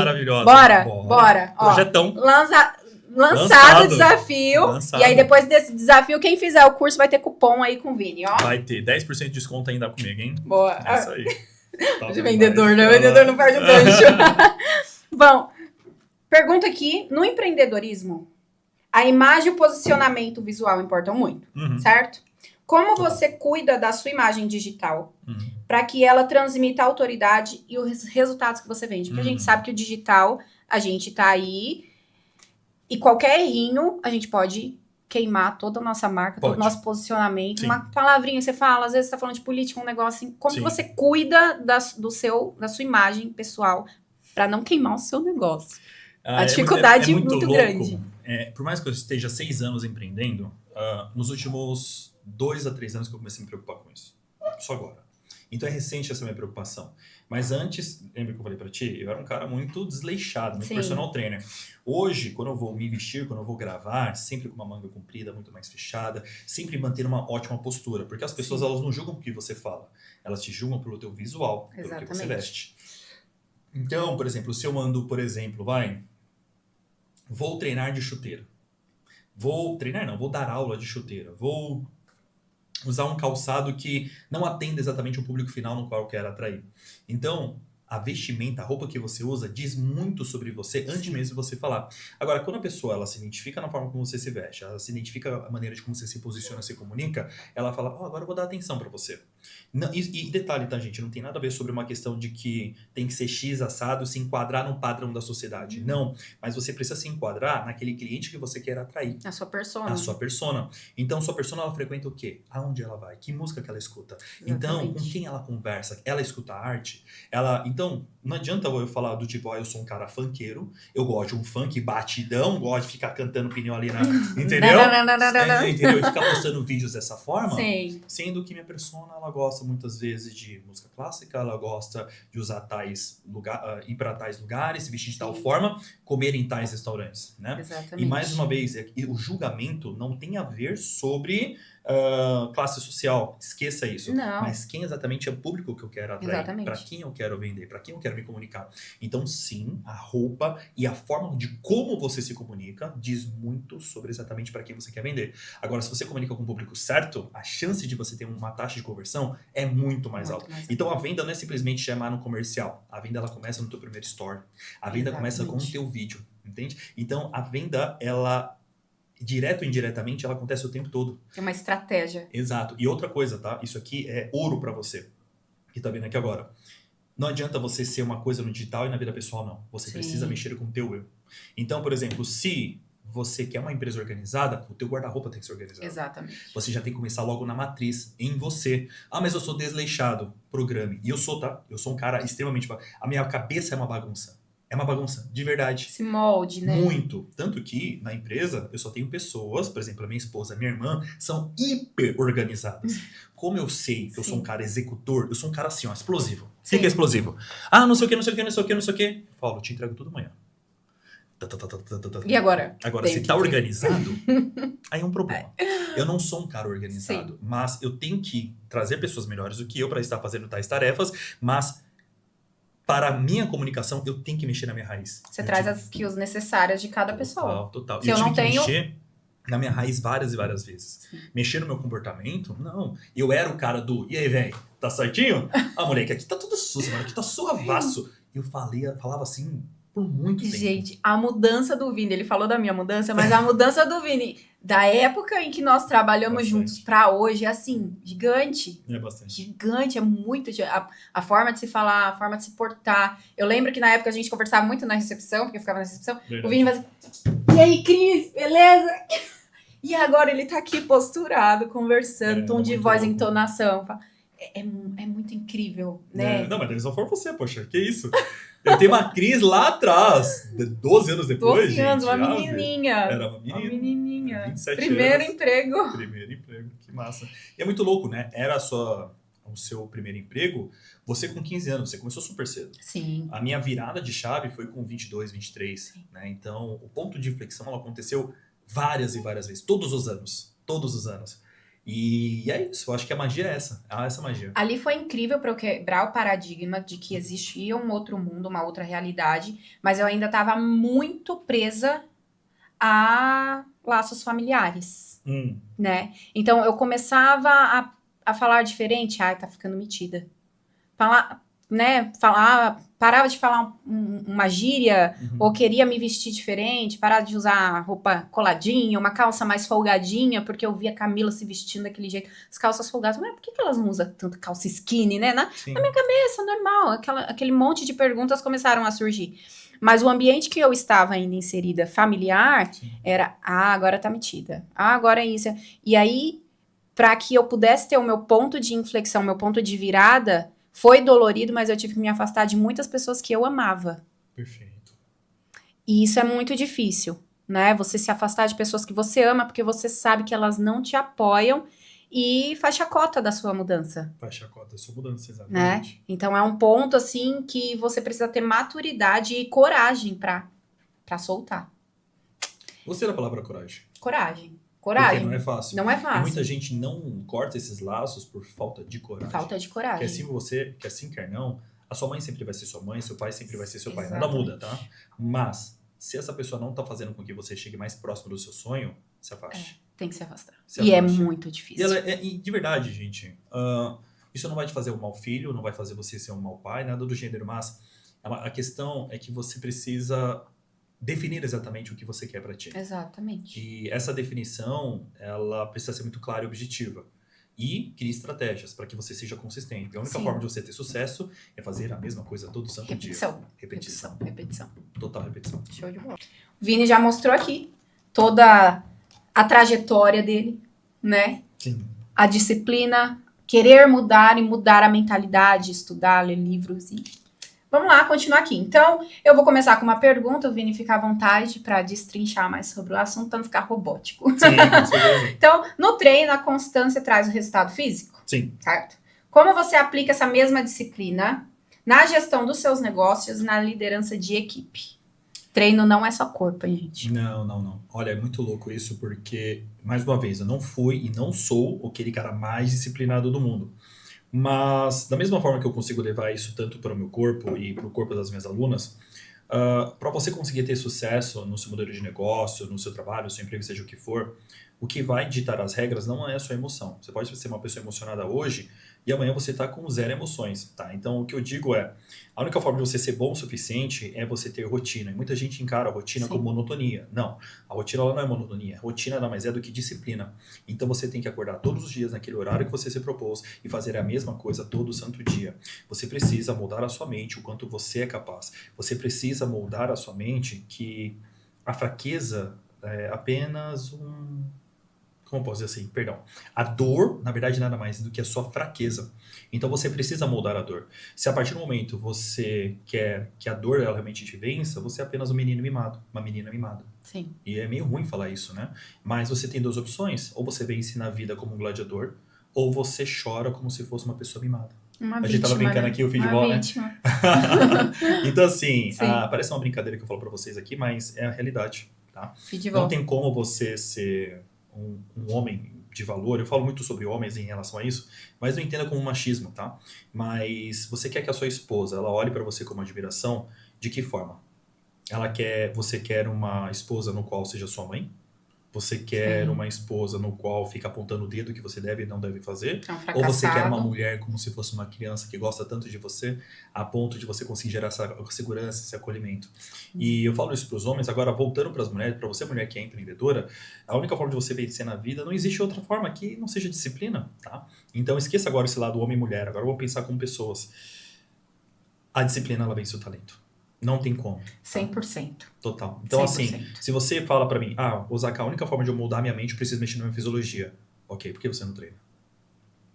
Bora. Projetão. Lançado o desafio. E aí, depois desse desafio, quem fizer o curso vai ter cupom aí com o Vini, ó. Vai ter 10% de desconto ainda comigo, hein? Boa. É isso aí. De vendedor, né? Vendedor não perde o gancho. Bom, pergunta aqui. No empreendedorismo, a imagem e o posicionamento visual importam muito, certo? Como você cuida da sua imagem digital para que ela transmita a autoridade e os resultados que você vende? Porque a gente sabe que o digital, a gente tá aí e qualquer errinho, a gente pode queimar toda a nossa marca, todo o nosso posicionamento. Sim. Uma palavrinha que você fala, às vezes você tá falando de política, um negócio assim. Como que você cuida da sua imagem pessoal para não queimar o seu negócio? A dificuldade é muito grande. Por mais que eu esteja 6 anos empreendendo, nos últimos 2 a 3 anos que eu comecei a me preocupar com isso. Só agora. Então é recente essa minha preocupação. Mas antes, lembra que eu falei pra ti? Eu era um cara muito desleixado, muito personal trainer. Hoje, quando eu vou me vestir, quando eu vou gravar, sempre com uma manga comprida, muito mais fechada, sempre manter uma ótima postura. Porque as pessoas, elas não julgam o que você fala. Elas te julgam pelo teu visual, pelo que você veste. Então, por exemplo, se eu ando, vou treinar de chuteira. Vou dar aula de chuteira. Vou usar um calçado que não atenda exatamente o público final no qual eu quero atrair. Então, a vestimenta, a roupa que você usa diz muito sobre você antes mesmo de você falar. Agora, quando a pessoa ela se identifica na forma como você se veste, ela se identifica a maneira de como você se posiciona, se comunica, ela fala, agora eu vou dar atenção pra você. Não, e detalhe, tá, gente? Não tem nada a ver sobre uma questão de que tem que ser X assado, se enquadrar no padrão da sociedade. Não, mas você precisa se enquadrar naquele cliente que você quer atrair. A sua persona. A sua persona. Então, sua persona, ela frequenta o quê? Aonde ela vai? Que música que ela escuta? Exatamente. Então, com quem ela conversa? Ela escuta arte? Então, Então, não adianta eu falar do tipo, eu sou um cara funkeiro, eu gosto de um funk batidão, gosto de ficar cantando pneu ali na... Entendeu? Entendeu? E ficar postando vídeos dessa forma. Sim. Sendo que minha persona, ela gosta muitas vezes de música clássica, ela gosta de usar ir para tais lugares, se vestir de tal forma, comer em tais restaurantes, né? Exatamente. E mais uma vez, o julgamento não tem a ver sobre classe social, esqueça isso. Não. Mas quem exatamente é o público que eu quero atrair, Exatamente. para quem eu quero vender, para quem eu quero me comunicar. Então, sim, a roupa e a forma de como você se comunica diz muito sobre exatamente para quem você quer vender. Agora, se você comunica com o público certo, a chance de você ter uma taxa de conversão é muito mais alta. Então, a venda não é simplesmente chamar no comercial. A venda, ela começa no teu primeiro store. A venda começa com o teu vídeo, entende? Então, a venda, ela... direto ou indiretamente, ela acontece o tempo todo. É uma estratégia. Exato. E outra coisa, tá? Isso aqui é ouro pra você. Que tá vendo aqui agora. Não adianta você ser uma coisa no digital e na vida pessoal, não. Você precisa mexer com o teu eu. Então, por exemplo, se você quer uma empresa organizada, o teu guarda-roupa tem que ser organizado. Exatamente. Você já tem que começar logo na matriz, em você. Mas eu sou desleixado. Programe. E eu sou, tá? Eu sou um cara extremamente... A minha cabeça é uma bagunça. É uma bagunça, de verdade. Esse molde, né? Muito. Tanto que, na empresa, eu só tenho pessoas, por exemplo, a minha esposa, a minha irmã, são hiper organizadas. Como eu sei que eu sou um cara executor, eu sou um cara assim, ó, explosivo. O que é explosivo? Não sei o que, não sei o que, não sei o que, não sei o que. Falo, eu te entrego tudo amanhã. E agora? Agora, se tá organizado, aí é um problema. Eu não sou um cara organizado, mas eu tenho que trazer pessoas melhores do que eu para estar fazendo tais tarefas, mas... para a minha comunicação, eu tenho que mexer na minha raiz. Você traz as skills necessárias de cada pessoa. Total. Se eu não tenho... mexer na minha raiz várias e várias vezes. Sim. Mexer no meu comportamento? Não. Eu era o cara do... E aí, velho? Tá certinho? Moleque, aqui tá tudo sujo, mano. Aqui tá suavaço. Eu falava assim por muito tempo. Gente, a mudança do Vini, ele falou da minha mudança, mas a mudança do Vini, da época em que nós trabalhamos juntos pra hoje, é assim, gigante. É bastante. Gigante, é muito... A forma de se falar, a forma de se portar. Eu lembro que na época a gente conversava muito na recepção, porque eu ficava na recepção. Verdade. O Vini fazia... E aí, Cris, beleza? E agora ele tá aqui posturado, conversando, tom de voz, louco. Entonação. É muito incrível, né? Não, mas só for você, poxa, que isso? Eu tenho uma Cris lá atrás, 12 anos depois, 12 anos, gente, uma menininha. Era uma menininha. 27 Primeiro anos. emprego. Primeiro emprego, que massa. E é muito louco, né? Era o seu primeiro emprego, você com 15 anos, você começou super cedo. Sim. A minha virada de chave foi com 22, 23, né? Então, o ponto de inflexão, ela aconteceu várias e várias vezes, todos os anos. E é isso, eu acho que a magia é essa. Essa magia. Ali foi incrível para eu quebrar o paradigma de que existia um outro mundo, uma outra realidade, mas eu ainda estava muito presa a laços familiares, né? Então eu começava a falar diferente, tá ficando metida. Parava de falar uma gíria, ou queria me vestir diferente, parava de usar roupa coladinha, uma calça mais folgadinha, porque eu via a Camila se vestindo daquele jeito. As calças folgadas, mas por que elas não usam tanta calça skinny, né? Na minha cabeça, normal, aquele monte de perguntas começaram a surgir. Mas o ambiente que eu estava ainda inserida, familiar, era, agora tá metida. Agora é isso. E aí, para que eu pudesse ter o meu ponto de inflexão, meu ponto de virada, foi dolorido, mas eu tive que me afastar de muitas pessoas que eu amava. Perfeito. E isso é muito difícil, né? Você se afastar de pessoas que você ama, porque você sabe que elas não te apoiam e faz chacota da sua mudança. Faz chacota da sua mudança, exatamente. Né? Então é um ponto, assim, que você precisa ter maturidade e coragem pra soltar. Gostei da palavra coragem. Coragem. Porque não é fácil. Não é fácil. E muita gente não corta esses laços por falta de coragem. Falta de coragem. Quer sim, quer não, a sua mãe sempre vai ser sua mãe, seu pai sempre vai ser seu pai. Nada muda, tá? Mas, se essa pessoa não tá fazendo com que você chegue mais próximo do seu sonho, se afaste. Tem que se afastar. E é muito difícil. E de verdade, gente, isso não vai te fazer um mau filho, não vai fazer você ser um mau pai, nada do gênero, mas a questão é que você precisa definir exatamente o que você quer para ti. Exatamente. E essa definição, ela precisa ser muito clara e objetiva. E crie estratégias para que você seja consistente. A única forma de você ter sucesso é fazer a mesma coisa todo santo dia. Repetição. Total repetição. Show de bola. O Vini já mostrou aqui toda a trajetória dele, né? Sim. A disciplina, querer mudar e mudar a mentalidade, estudar, ler livros e Vamos lá, continuar aqui. Então, eu vou começar com uma pergunta, o Vini fica à vontade para destrinchar mais sobre o assunto, para não ficar robótico. Sim, com certeza. Então, no treino, a constância traz o resultado físico? Sim. Certo? Como você aplica essa mesma disciplina na gestão dos seus negócios, na liderança de equipe? Treino não é só corpo, hein, gente? Não. Olha, é muito louco isso, porque, mais uma vez, eu não fui e não sou aquele cara mais disciplinado do mundo. Mas, da mesma forma que eu consigo levar isso tanto para o meu corpo e para o corpo das minhas alunas, para você conseguir ter sucesso no seu modelo de negócio, no seu trabalho, no seu emprego, seja o que for, o que vai ditar as regras não é a sua emoção. Você pode ser uma pessoa emocionada hoje e amanhã você está com zero emoções, tá? Então, o que eu digo é, a única forma de você ser bom o suficiente é você ter rotina. E muita gente encara a rotina Sim. como monotonia. Não, a rotina ela não é monotonia. Rotina nada mais é do que disciplina. Então, você tem que acordar todos os dias naquele horário que você se propôs e fazer a mesma coisa todo santo dia. Você precisa moldar a sua mente o quanto você é capaz. Você precisa moldar a sua mente que a fraqueza é apenas um... Como eu posso dizer assim? Perdão. A dor, na verdade, nada mais do que a sua fraqueza. Então você precisa moldar a dor. Se a partir do momento você quer que a dor ela realmente te vença, você é apenas um menino mimado, uma menina mimada. Sim. E é meio ruim falar isso, né? Mas você tem duas opções. Ou você vence na vida como um gladiador, ou você chora como se fosse uma pessoa mimada. Uma A gente tava brincando aqui o futebol, né? vítima. Então assim, Sim. parece uma brincadeira que eu falo pra vocês aqui, mas é a realidade, tá? Futebol. Não tem como você ser um homem de valor, eu falo muito sobre homens em relação a isso, mas não entenda como machismo, tá? Mas você quer que a sua esposa, ela olhe pra você como admiração, de que forma? Você quer uma esposa no qual seja sua mãe? Você quer Sim. uma esposa no qual fica apontando o dedo que você deve e não deve fazer? É um Ou você quer uma fracassado. mulher como se fosse uma criança que gosta tanto de você, a ponto de você conseguir gerar essa segurança, esse acolhimento? E eu falo isso para os homens, agora voltando para as mulheres, para você mulher que é empreendedora, a única forma de você vencer na vida, não existe outra forma que não seja disciplina, tá? Então esqueça agora esse lado homem e mulher, agora vamos pensar como pessoas. A disciplina, ela vence o talento. Não tem como. 100%. Total. Então, 100%. assim, se você fala pra mim, Osaka, a única forma de eu moldar minha mente, eu preciso mexer na minha fisiologia. Ok, por que você não treina?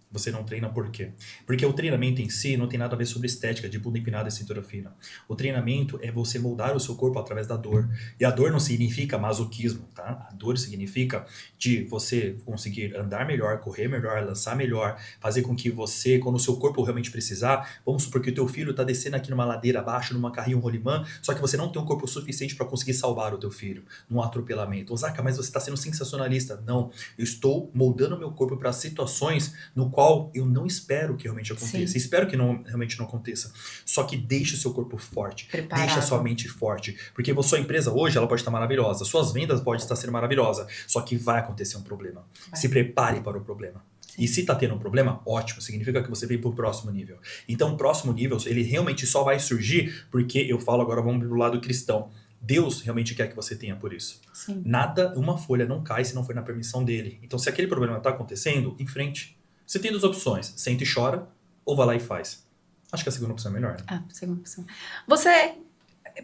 Você não treina por quê? Porque o treinamento em si não tem nada a ver sobre estética, de bunda empinada e cintura fina. O treinamento é você moldar o seu corpo através da dor. E a dor não significa masoquismo, tá? A dor significa de você conseguir andar melhor, correr melhor, lançar melhor, fazer com que você, quando o seu corpo realmente precisar, vamos supor que o teu filho tá descendo aqui numa ladeira abaixo, numa carrinho rolimã, só que você não tem um corpo suficiente para conseguir salvar o teu filho num atropelamento. Osaka, mas você tá sendo sensacionalista. Não, eu estou moldando o meu corpo para situações no qual eu não espero que realmente aconteça. Sim. Espero que realmente não aconteça. Só que deixe o seu corpo forte. Preparado. Deixe a sua mente forte. Porque a sua empresa hoje, ela pode estar maravilhosa. Suas vendas podem estar sendo maravilhosas. Só que vai acontecer um problema. Vai. Se prepare para o problema. Sim. E se tá tendo um problema, ótimo. Significa que você veio pro próximo nível. Então, o próximo nível, ele realmente só vai surgir porque, eu falo agora, vamos pro lado cristão. Deus realmente quer que você tenha por isso. Sim. Nada, uma folha não cai se não for na permissão dele. Então, se aquele problema tá acontecendo, em frente. Você tem duas opções, senta e chora, ou vai lá e faz. Acho que a segunda opção é melhor, né? Segunda opção. Você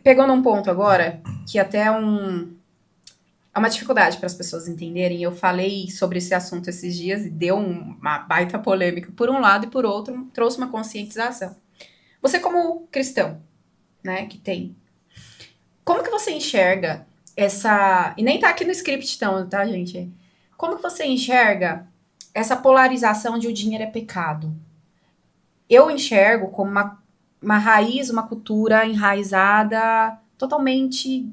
pegou num ponto agora, que até é uma dificuldade para as pessoas entenderem. Eu falei sobre esse assunto esses dias e deu uma baita polêmica por um lado e por outro, trouxe uma conscientização. Você como cristão, né, que tem, como que você enxerga essa... E nem tá aqui no script então, tá, gente? Como que você enxerga essa polarização de o dinheiro é pecado? Eu enxergo como uma raiz, uma cultura enraizada totalmente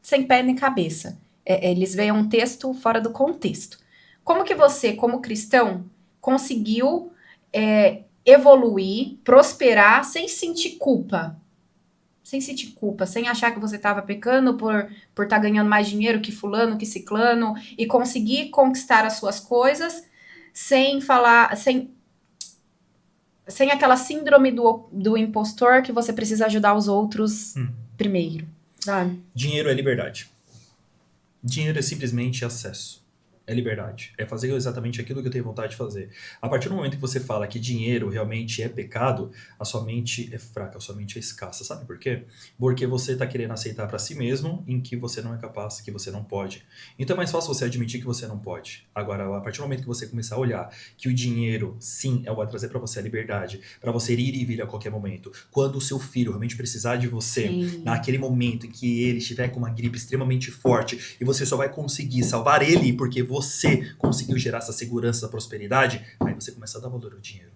sem pé nem cabeça. Eles veem um texto fora do contexto. Como que você, como cristão, conseguiu evoluir, prosperar sem sentir culpa? Sem sentir culpa, sem achar que você estava pecando por estar ganhando mais dinheiro que fulano, que ciclano, e conseguir conquistar as suas coisas sem falar, sem aquela síndrome do impostor que você precisa ajudar os outros primeiro, sabe? Dinheiro é liberdade. Dinheiro é simplesmente acesso. É liberdade. É fazer exatamente aquilo que eu tenho vontade de fazer. A partir do momento que você fala que dinheiro realmente é pecado, a sua mente é fraca, a sua mente é escassa. Sabe por quê? Porque você está querendo aceitar para si mesmo em que você não é capaz, que você não pode. Então é mais fácil você admitir que você não pode. Agora, a partir do momento que você começar a olhar que o dinheiro, sim, vai trazer para você a liberdade, para você ir e vir a qualquer momento. Quando o seu filho realmente precisar de você, Sim. naquele momento em que ele estiver com uma gripe extremamente forte e você só vai conseguir salvar ele porque você conseguiu gerar essa segurança da prosperidade, aí você começa a dar valor ao dinheiro.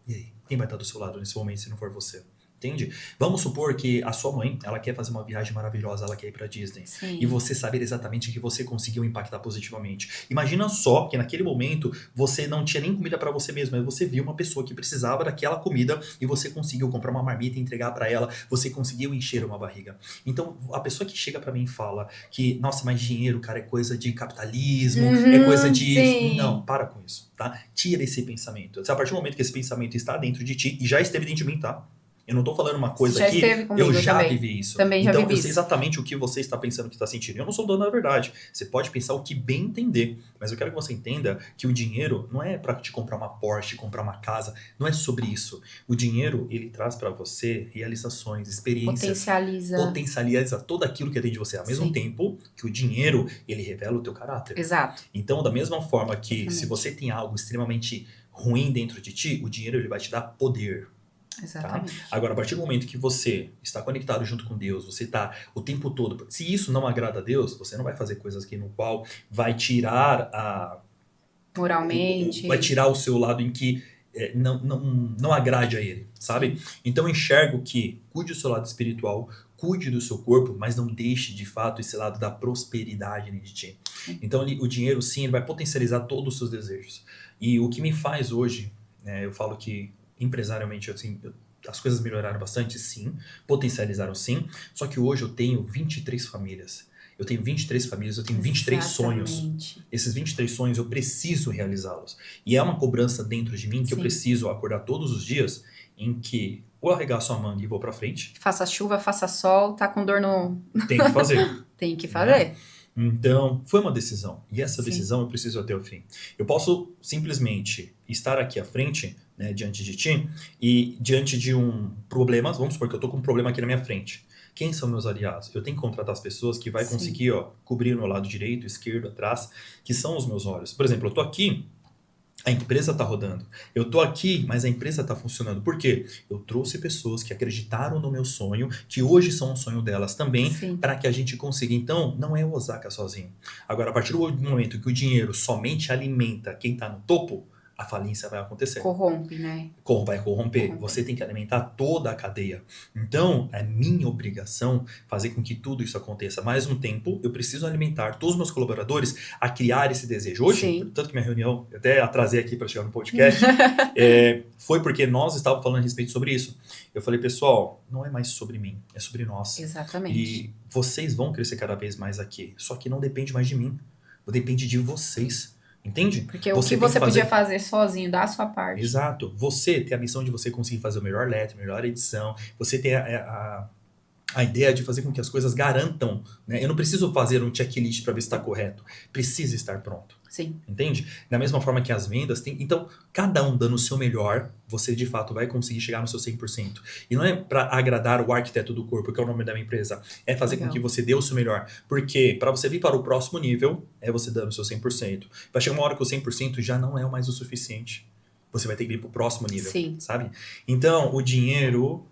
E aí? Quem vai estar do seu lado nesse momento se não for você? Entende? Vamos supor que a sua mãe, ela quer fazer uma viagem maravilhosa, ela quer ir pra Disney. Sim. E você saber exatamente que você conseguiu impactar positivamente. Imagina só que naquele momento você não tinha nem comida pra você mesmo, mas você viu uma pessoa que precisava daquela comida e você conseguiu comprar uma marmita e entregar pra ela, você conseguiu encher uma barriga. Então, a pessoa que chega pra mim e fala que, nossa, mas dinheiro, cara, é coisa de capitalismo, é coisa de... Sim. Não, para com isso, tá? Tira esse pensamento. A partir do momento que esse pensamento está dentro de ti, e já esteve dentro de mim, tá? Eu não tô falando uma coisa Já aqui, esteve comigo eu já também. vivi isso. Também já Então, vivi eu sei isso. exatamente o que você está pensando, o que está sentindo. Eu não sou dono da verdade. Você pode pensar o que bem entender, mas eu quero que você entenda que o dinheiro não é para te comprar uma Porsche, comprar uma casa, não é sobre isso. O dinheiro, ele traz para você realizações, experiências, potencializa tudo aquilo que é dentro de você. Ao mesmo Sim. tempo que o dinheiro, ele revela o teu caráter. Exato. Então, da mesma forma que Exatamente. se você tem algo extremamente ruim dentro de ti, o dinheiro ele vai te dar poder. Exatamente. Tá? Agora, a partir do momento que você está conectado junto com Deus, você está o tempo todo... Se isso não agrada a Deus, você não vai fazer coisas aqui no qual vai tirar Moralmente. vai tirar o seu lado em que não agrade a Ele, sabe? Então, eu enxergo que cuide do seu lado espiritual, cuide do seu corpo, mas não deixe, de fato, esse lado da prosperidade dentro de ti. Então, o dinheiro, sim, ele vai potencializar todos os seus desejos. E o que me faz hoje, eu falo que empresarialmente, assim, as coisas melhoraram bastante, sim. Potencializaram, sim. Só que hoje eu tenho 23 famílias. Eu tenho 23 famílias, eu tenho 23 sonhos. Esses 23 sonhos eu preciso realizá-los. E é uma cobrança dentro de mim que eu preciso acordar todos os dias em que ou arregaço a manga e vou pra frente. Faça chuva, faça sol, tá com dor no... Tem que fazer. Tem que fazer. Então, foi uma decisão. E essa decisão eu preciso até o fim. Eu posso simplesmente estar aqui à frente, diante de ti, e diante de um problema, vamos supor que eu tô com um problema aqui na minha frente. Quem são meus aliados? Eu tenho que contratar as pessoas que vai conseguir cobrir o meu lado direito, esquerdo, atrás, que são os meus olhos. Por exemplo, eu tô aqui, a empresa tá rodando. Eu tô aqui, mas a empresa tá funcionando. Por quê? Eu trouxe pessoas que acreditaram no meu sonho, que hoje são um sonho delas também, para que a gente consiga. Então, não é o Osaka sozinho. Agora, a partir do momento que o dinheiro somente alimenta quem tá no topo, a falência vai acontecer. Corrompe, né? Vai corromper. Você tem que alimentar toda a cadeia. Então, é minha obrigação fazer com que tudo isso aconteça. Mais um tempo, eu preciso alimentar todos os meus colaboradores a criar esse desejo. Hoje, tanto que minha reunião, eu até atrasei aqui para chegar no podcast, foi porque nós estávamos falando a respeito sobre isso. Eu falei, pessoal, não é mais sobre mim, é sobre nós. Exatamente. E vocês vão crescer cada vez mais aqui. Só que não depende mais de mim. Depende de vocês. Entende? Porque o que você podia fazer sozinho, dar a sua parte. Exato. Você tem a missão de você conseguir fazer o melhor letra, a melhor edição. Você tem a ideia de fazer com que as coisas garantam. Né? Eu não preciso fazer um checklist para ver se está correto. Precisa estar pronto. Sim. Entende? Da mesma forma que as vendas tem. Então, cada um dando o seu melhor, você de fato vai conseguir chegar no seu 100%. E não é para agradar o arquiteto do corpo, que é o nome da minha empresa. É fazer com que você dê o seu melhor. Porque para você vir para o próximo nível, é você dando o seu 100%. Vai chegar uma hora que o 100% já não é mais o suficiente. Você vai ter que ir para o próximo nível. Sim. Sabe? Então, o dinheiro,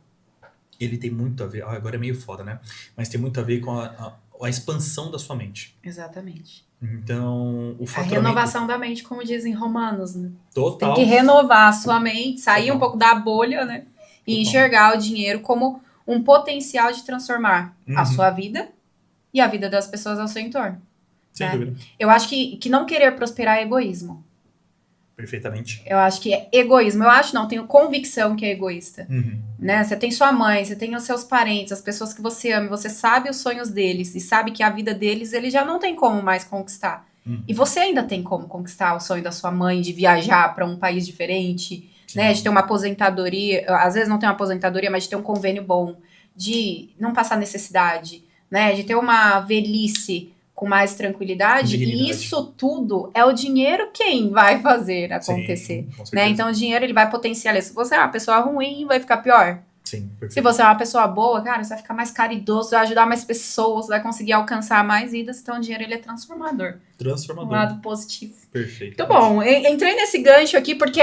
ele tem muito a ver. Agora é meio foda, né? Mas tem muito a ver com a expansão da sua mente. Exatamente. Então, o faturamento... A renovação da mente, como dizem Romanos, né? Total. Tem que renovar a sua mente, sair um pouco da bolha, né? E enxergar o dinheiro como um potencial de transformar a sua vida e a vida das pessoas ao seu entorno. Sem dúvida. Eu acho que não querer prosperar é egoísmo. Perfeitamente. Eu acho que é egoísmo. Eu acho não, tenho convicção que é egoísta. Né? Você tem sua mãe, você tem os seus parentes, as pessoas que você ama, você sabe os sonhos deles e sabe que a vida deles, ele já não tem como mais conquistar. E você ainda tem como conquistar o sonho da sua mãe de viajar para um país diferente, né? De ter uma aposentadoria, às vezes não tem uma aposentadoria, mas de ter um convênio bom, de não passar necessidade, né? De ter uma velhice com mais tranquilidade. Dignidade. E isso tudo é o dinheiro quem vai fazer acontecer. Sim, com Né? certeza. Então, o dinheiro ele vai potencializar. Se você é uma pessoa ruim, vai ficar pior. Sim, Se perfeito. você é uma pessoa boa, cara, você vai ficar mais caridoso, vai ajudar mais pessoas, vai conseguir alcançar mais vidas. Então, o dinheiro ele é transformador. Um Transformador. lado positivo. Perfeito. Muito bom. Entrei nesse gancho aqui porque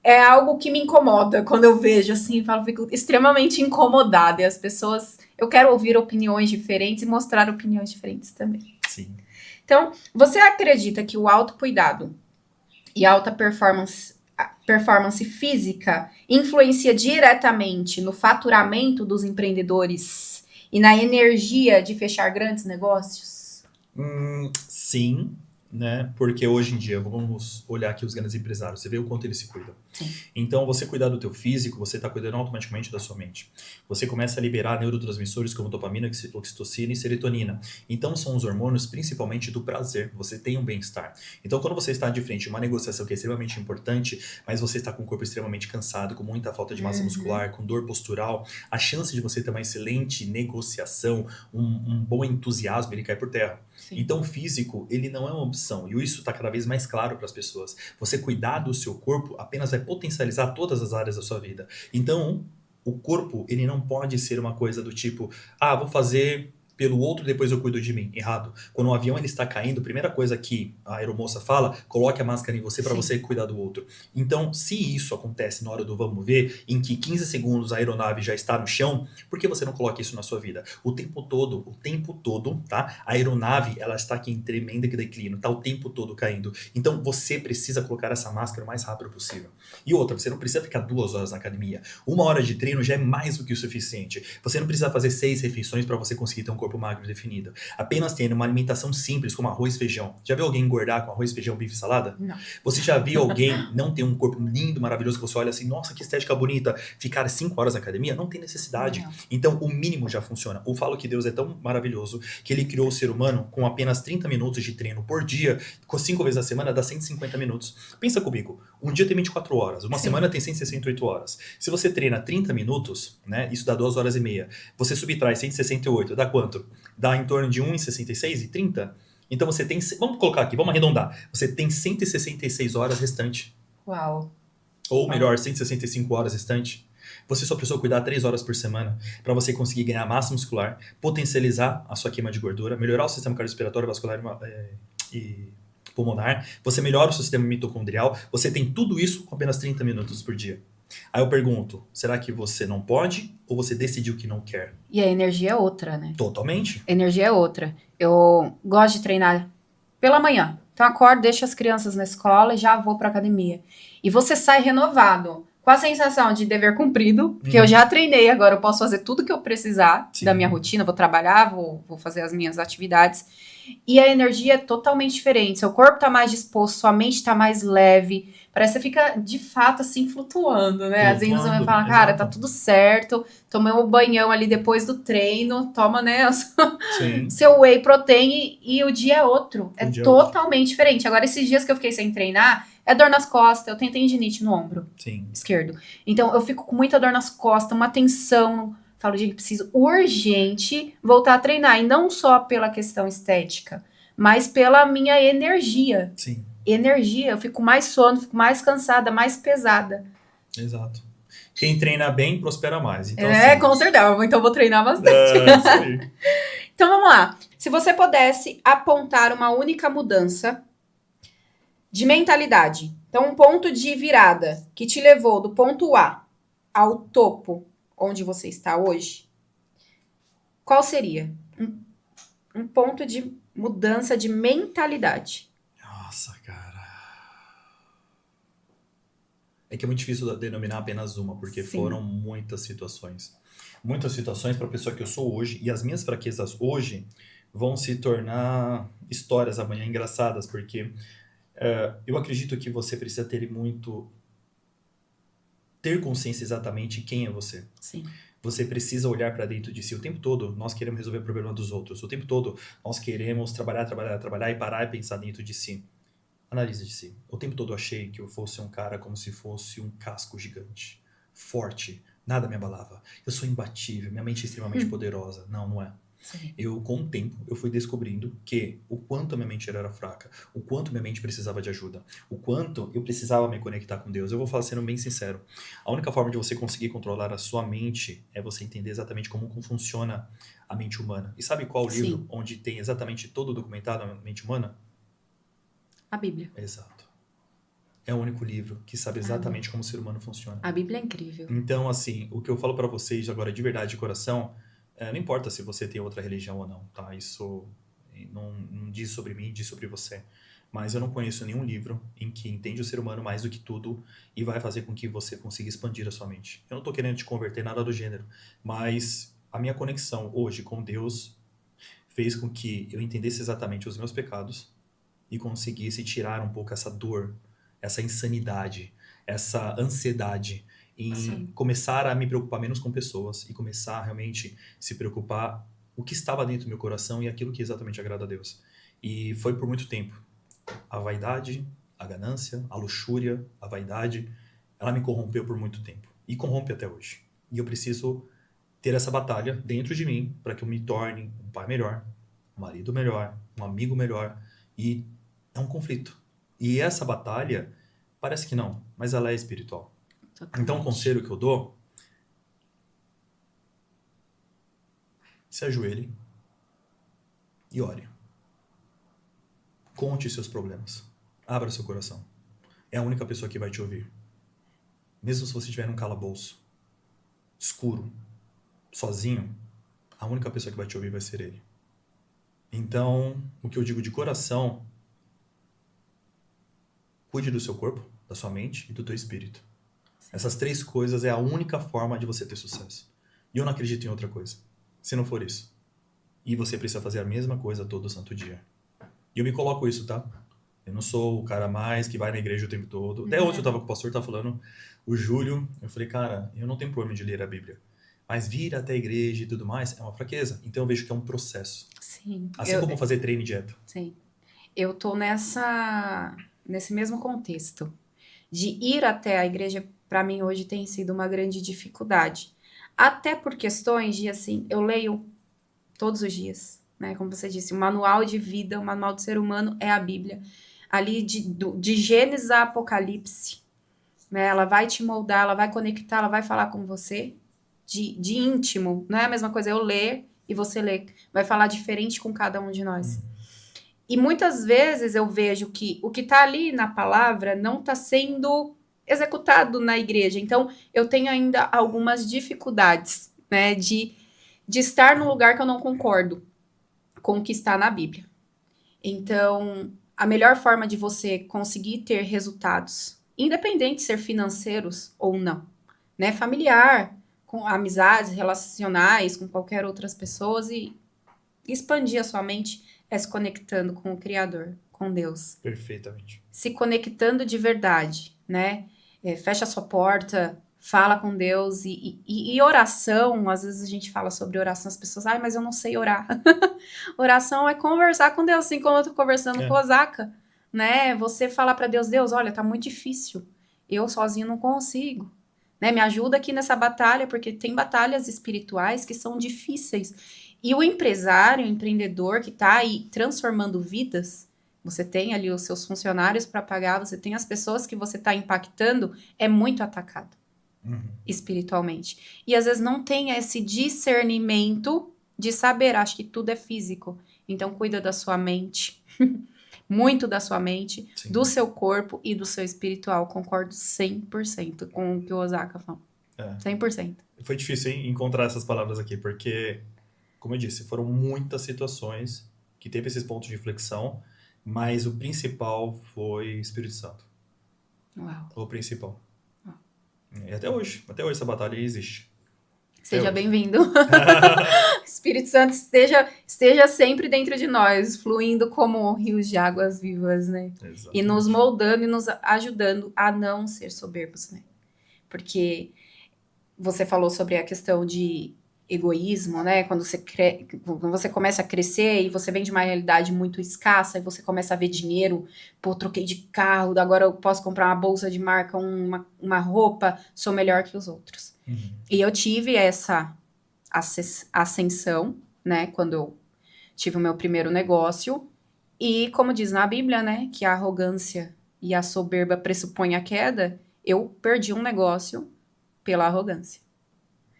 é algo que me incomoda quando eu vejo, assim, fico extremamente incomodada. E as pessoas... Eu quero ouvir opiniões diferentes e mostrar opiniões diferentes também. Sim. Então, você acredita que o autocuidado e a alta performance física influencia diretamente no faturamento dos empreendedores e na energia de fechar grandes negócios? Sim, né? Porque hoje em dia, vamos olhar aqui os grandes empresários, você vê o quanto eles se cuidam. Sim. Então, você cuidar do teu físico, você está cuidando automaticamente da sua mente. Você começa a liberar neurotransmissores como dopamina, oxitocina e serotonina. Então, são os hormônios principalmente do prazer. Você tem um bem-estar. Então, quando você está de frente a uma negociação que é extremamente importante, mas você está com o corpo extremamente cansado, com muita falta de massa muscular, com dor postural, a chance de você ter uma excelente negociação, um bom entusiasmo, ele cai por terra. Sim. Então, o físico, ele não é uma opção. E isso está cada vez mais claro para as pessoas. Você cuidar do seu corpo apenas vai potencializar todas as áreas da sua vida. Então, o corpo, ele não pode ser uma coisa do tipo, vou fazer pelo outro, depois eu cuido de mim. Errado. Quando o avião ele está caindo, a primeira coisa que a aeromoça fala, coloque a máscara em você para você cuidar do outro. Então, se isso acontece na hora do vamos ver, em que 15 segundos a aeronave já está no chão, por que você não coloca isso na sua vida? O tempo todo, tá? A aeronave, ela está aqui em tremenda declínio, tá o tempo todo caindo. Então, você precisa colocar essa máscara o mais rápido possível. E outra, você não precisa ficar 2 horas na academia. 1 hora de treino já é mais do que o suficiente. Você não precisa fazer 6 refeições para você conseguir ter um corpo magro definido. Apenas tendo uma alimentação simples, como arroz e feijão. Já viu alguém engordar com arroz, feijão, bife e salada? Não. Você já viu alguém não ter um corpo lindo, maravilhoso, que você olha assim, nossa, que estética bonita, ficar 5 horas na academia? Não tem necessidade. Não. Então, o mínimo já funciona. Eu falo que Deus é tão maravilhoso que ele criou o ser humano com apenas 30 minutos de treino por dia, com 5 vezes na semana dá 150 minutos. Pensa comigo, um dia tem 24 horas, uma semana tem 168 horas. Se você treina 30 minutos, né, isso dá 2 horas e meia. Você subtrai 168, dá quanto? Dá em torno de 1,66 e 30. Então você tem, vamos colocar aqui, vamos arredondar. Você tem 166 horas restante. Uau. Ou melhor, 165 horas restante. Você só precisou cuidar 3 horas por semana para você conseguir ganhar massa muscular, potencializar a sua queima de gordura, melhorar o sistema cardiorrespiratório, vascular e pulmonar, você melhora o seu sistema mitocondrial, você tem tudo isso com apenas 30 minutos por dia. Aí eu pergunto, será que você não pode ou você decidiu que não quer? E a energia é outra, né? Totalmente. A energia é outra. Eu gosto de treinar pela manhã. Então, acordo, deixo as crianças na escola e já vou pra academia. E você sai renovado, com a sensação de dever cumprido, porque eu já treinei, agora eu posso fazer tudo que eu precisar da minha rotina, vou trabalhar, vou fazer as minhas atividades. E a energia é totalmente diferente. Seu corpo tá mais disposto, sua mente tá mais leve. Parece que você fica, de fato, assim, flutuando, né? Às vezes você vai falar, cara, tá tudo certo. Tomei um banhão ali depois do treino. Toma, né, seu whey protein e o dia é outro. É totalmente diferente. Agora, esses dias que eu fiquei sem treinar, é dor nas costas. Eu tenho tendinite no ombro esquerdo. Então, eu fico com muita dor nas costas, uma tensão. Falo, gente, preciso urgente voltar a treinar. E não só pela questão estética, mas pela minha energia. Sim. Energia, eu fico mais sono, fico mais cansada, mais pesada. Exato. Quem treina bem, prospera mais. Então, assim, com certeza. Então, vou treinar bastante. Isso aí. Então, vamos lá. Se você pudesse apontar uma única mudança de mentalidade, então, um ponto de virada que te levou do ponto A ao topo, onde você está hoje, qual seria? Um ponto de mudança de mentalidade. Nossa, cara. É que é muito difícil denominar apenas uma, porque foram muitas situações. Muitas situações para a pessoa que eu sou hoje, e as minhas fraquezas hoje vão se tornar histórias amanhã engraçadas, porque eu acredito que você precisa ter consciência exatamente quem é você. Sim. Você precisa olhar para dentro de si. O tempo todo nós queremos resolver o problema dos outros. O tempo todo nós queremos trabalhar e parar e pensar dentro de si. Analise de si. O tempo todo eu achei que eu fosse um cara como se fosse um casco gigante. Forte. Nada me abalava. Eu sou imbatível. Minha mente é extremamente poderosa. Não, não é. Sim. Com o tempo, eu fui descobrindo que o quanto a minha mente era fraca, o quanto minha mente precisava de ajuda, o quanto eu precisava me conectar com Deus. Eu vou falar sendo bem sincero. A única forma de você conseguir controlar a sua mente é você entender exatamente como funciona a mente humana. E sabe qual livro Sim. onde tem exatamente todo documentado a mente humana? A Bíblia. Exato. É o único livro que sabe exatamente como o ser humano funciona. A Bíblia é incrível. Então, assim, o que eu falo pra vocês agora de verdade, de coração, não importa se você tem outra religião ou não, tá? Isso não diz sobre mim, diz sobre você. Mas eu não conheço nenhum livro em que entende o ser humano mais do que tudo e vai fazer com que você consiga expandir a sua mente. Eu não tô querendo te converter nada do gênero, mas a minha conexão hoje com Deus fez com que eu entendesse exatamente os meus pecados e conseguisse tirar um pouco essa dor, essa insanidade, essa ansiedade em Sim. começar a me preocupar menos com pessoas e começar a realmente se preocupar o que estava dentro do meu coração e aquilo que exatamente agrada a Deus. E foi por muito tempo. A vaidade, a ganância, a luxúria, a vaidade, ela me corrompeu por muito tempo e corrompe até hoje. E eu preciso ter essa batalha dentro de mim para que eu me torne um pai melhor, um marido melhor, um amigo melhor. E é um conflito. E essa batalha, parece que não, mas ela é espiritual. Totalmente. Então, o conselho que eu dou, se ajoelhe e ore. Conte seus problemas. Abra seu coração. É a única pessoa que vai te ouvir. Mesmo se você estiver num calabouço, escuro, sozinho, a única pessoa que vai te ouvir vai ser ele. Então, o que eu digo de coração, cuide do seu corpo, da sua mente e do teu espírito. Essas 3 coisas é a única forma de você ter sucesso. E eu não acredito em outra coisa, se não for isso. E você precisa fazer a mesma coisa todo santo dia. E eu me coloco isso, tá? Eu não sou o cara mais que vai na igreja o tempo todo. Até hoje eu tava com o pastor, tava falando, o Júlio, eu falei, cara, eu não tenho problema de ler a Bíblia. Mas vir até a igreja e tudo mais é uma fraqueza. Então eu vejo que é um processo. Sim. Assim como fazer treino e dieta. Sim. Eu tô nesse mesmo contexto. De ir até a igreja, para mim, hoje tem sido uma grande dificuldade. Até por questões de, assim, eu leio todos os dias, né? Como você disse, o manual de vida, o manual do ser humano é a Bíblia. Ali de Gênesis a Apocalipse, né? Ela vai te moldar, ela vai conectar, ela vai falar com você de íntimo. Não é a mesma coisa eu ler e você ler. Vai falar diferente com cada um de nós. E muitas vezes eu vejo que o que está ali na palavra não está sendo executado na igreja. Então, eu tenho ainda algumas dificuldades, né, de estar num lugar que eu não concordo com o que está na Bíblia. Então, a melhor forma de você conseguir ter resultados, independente de ser financeiros ou não, né, familiar, com amizades relacionais, com qualquer outras pessoas e expandir a sua mente é se conectando com o Criador, com Deus. Perfeitamente. Se conectando de verdade, né? Fecha a sua porta, fala com Deus e oração, às vezes a gente fala sobre oração, as pessoas, mas eu não sei orar. Oração é conversar com Deus, assim como eu tô conversando com o Osaka, né? Você falar para Deus, Deus, olha, tá muito difícil, eu sozinho não consigo, né? Me ajuda aqui nessa batalha, porque tem batalhas espirituais que são difíceis. E o empresário, o empreendedor que está aí transformando vidas, você tem ali os seus funcionários para pagar, você tem as pessoas que você está impactando, é muito atacado espiritualmente. E às vezes não tem esse discernimento de saber, acho que tudo é físico. Então cuida da sua mente, muito da sua mente, Sim. do seu corpo e do seu espiritual. Concordo 100% com o que o Osaka falou. 100%. Foi difícil, hein, encontrar essas palavras aqui, porque, como eu disse, foram muitas situações que teve esses pontos de inflexão, mas o principal foi Espírito Santo. Uau. O principal. E até hoje essa batalha existe. Seja bem-vindo. Espírito Santo esteja sempre dentro de nós, fluindo como rios de águas vivas, né? Exatamente. E nos moldando e nos ajudando a não ser soberbos, né? Porque você falou sobre a questão de egoísmo, né? Quando você começa a crescer e você vem de uma realidade muito escassa e você começa a ver dinheiro, pô, troquei de carro, agora eu posso comprar uma bolsa de marca, uma roupa, sou melhor que os outros. E eu tive essa ascensão, né? Quando eu tive o meu primeiro negócio. E como diz na Bíblia, né? Que a arrogância e a soberba pressupõem a queda. Eu perdi um negócio pela arrogância.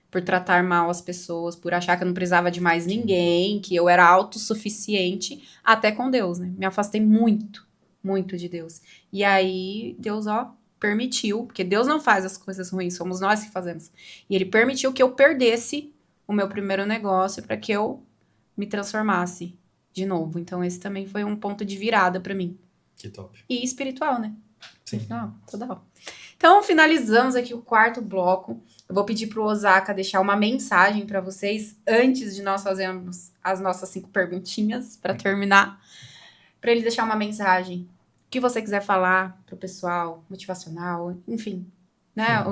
Por tratar mal as pessoas, por achar que eu não precisava de mais ninguém, que eu era autossuficiente, até com Deus, né? Me afastei muito, muito de Deus. E aí, Deus, permitiu, porque Deus não faz as coisas ruins, somos nós que fazemos. E ele permitiu que eu perdesse o meu primeiro negócio para que eu me transformasse de novo. Então, esse também foi um ponto de virada para mim. Que top. E espiritual, né? Sim. Total. Então, finalizamos aqui o quarto bloco. Eu vou pedir para o Osaka deixar uma mensagem para vocês antes de nós fazermos as nossas 5 perguntinhas para terminar. Para ele deixar uma mensagem. O que você quiser falar para o pessoal, motivacional, enfim. Né?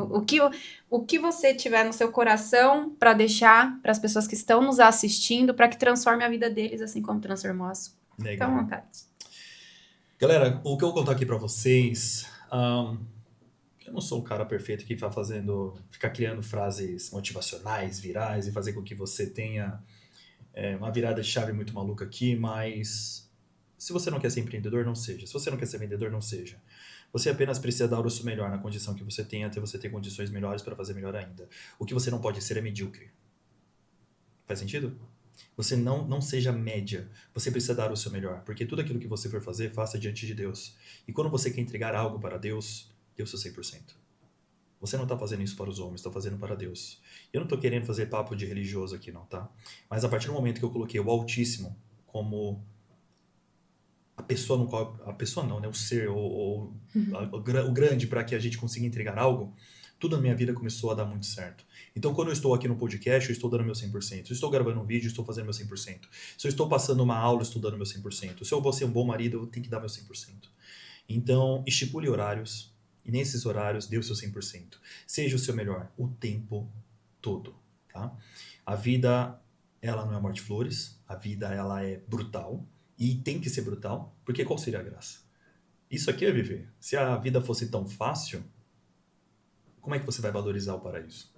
O que você tiver no seu coração para deixar para as pessoas que estão nos assistindo, para que transforme a vida deles, assim como transformou a sua. Fica à vontade. Galera, o que eu vou contar aqui para vocês... eu não sou o cara perfeito que ficar criando frases motivacionais, virais, e fazer com que você tenha uma virada de chave muito maluca aqui, mas se você não quer ser empreendedor, não seja. Se você não quer ser vendedor, não seja. Você apenas precisa dar o seu melhor na condição que você tem, até você ter condições melhores para fazer melhor ainda. O que você não pode ser é medíocre. Faz sentido? Você não seja média. Você precisa dar o seu melhor, porque tudo aquilo que você for fazer, faça diante de Deus. E quando você quer entregar algo para Deus, dê o seu 100%. Você não está fazendo isso para os homens, está fazendo para Deus. Eu não estou querendo fazer papo de religioso aqui, não, tá? Mas a partir do momento que eu coloquei o Altíssimo como a pessoa no qual... A pessoa não, né? O ser, o grande para que a gente consiga entregar algo, tudo na minha vida começou a dar muito certo. Então, quando eu estou aqui no podcast, eu estou dando meu 100%. Se eu estou gravando um vídeo, eu estou fazendo meu 100%. Se eu estou passando uma aula, eu estou dando meu 100%. Se eu vou ser um bom marido, eu tenho que dar meu 100%. Então, estipule horários. E nesses horários, dê o seu 100%. Seja o seu melhor o tempo todo, tá? A vida, ela não é morte flores. A vida, ela é brutal. E tem que ser brutal, porque qual seria a graça? Isso aqui é viver. Se a vida fosse tão fácil, como é que você vai valorizar o paraíso?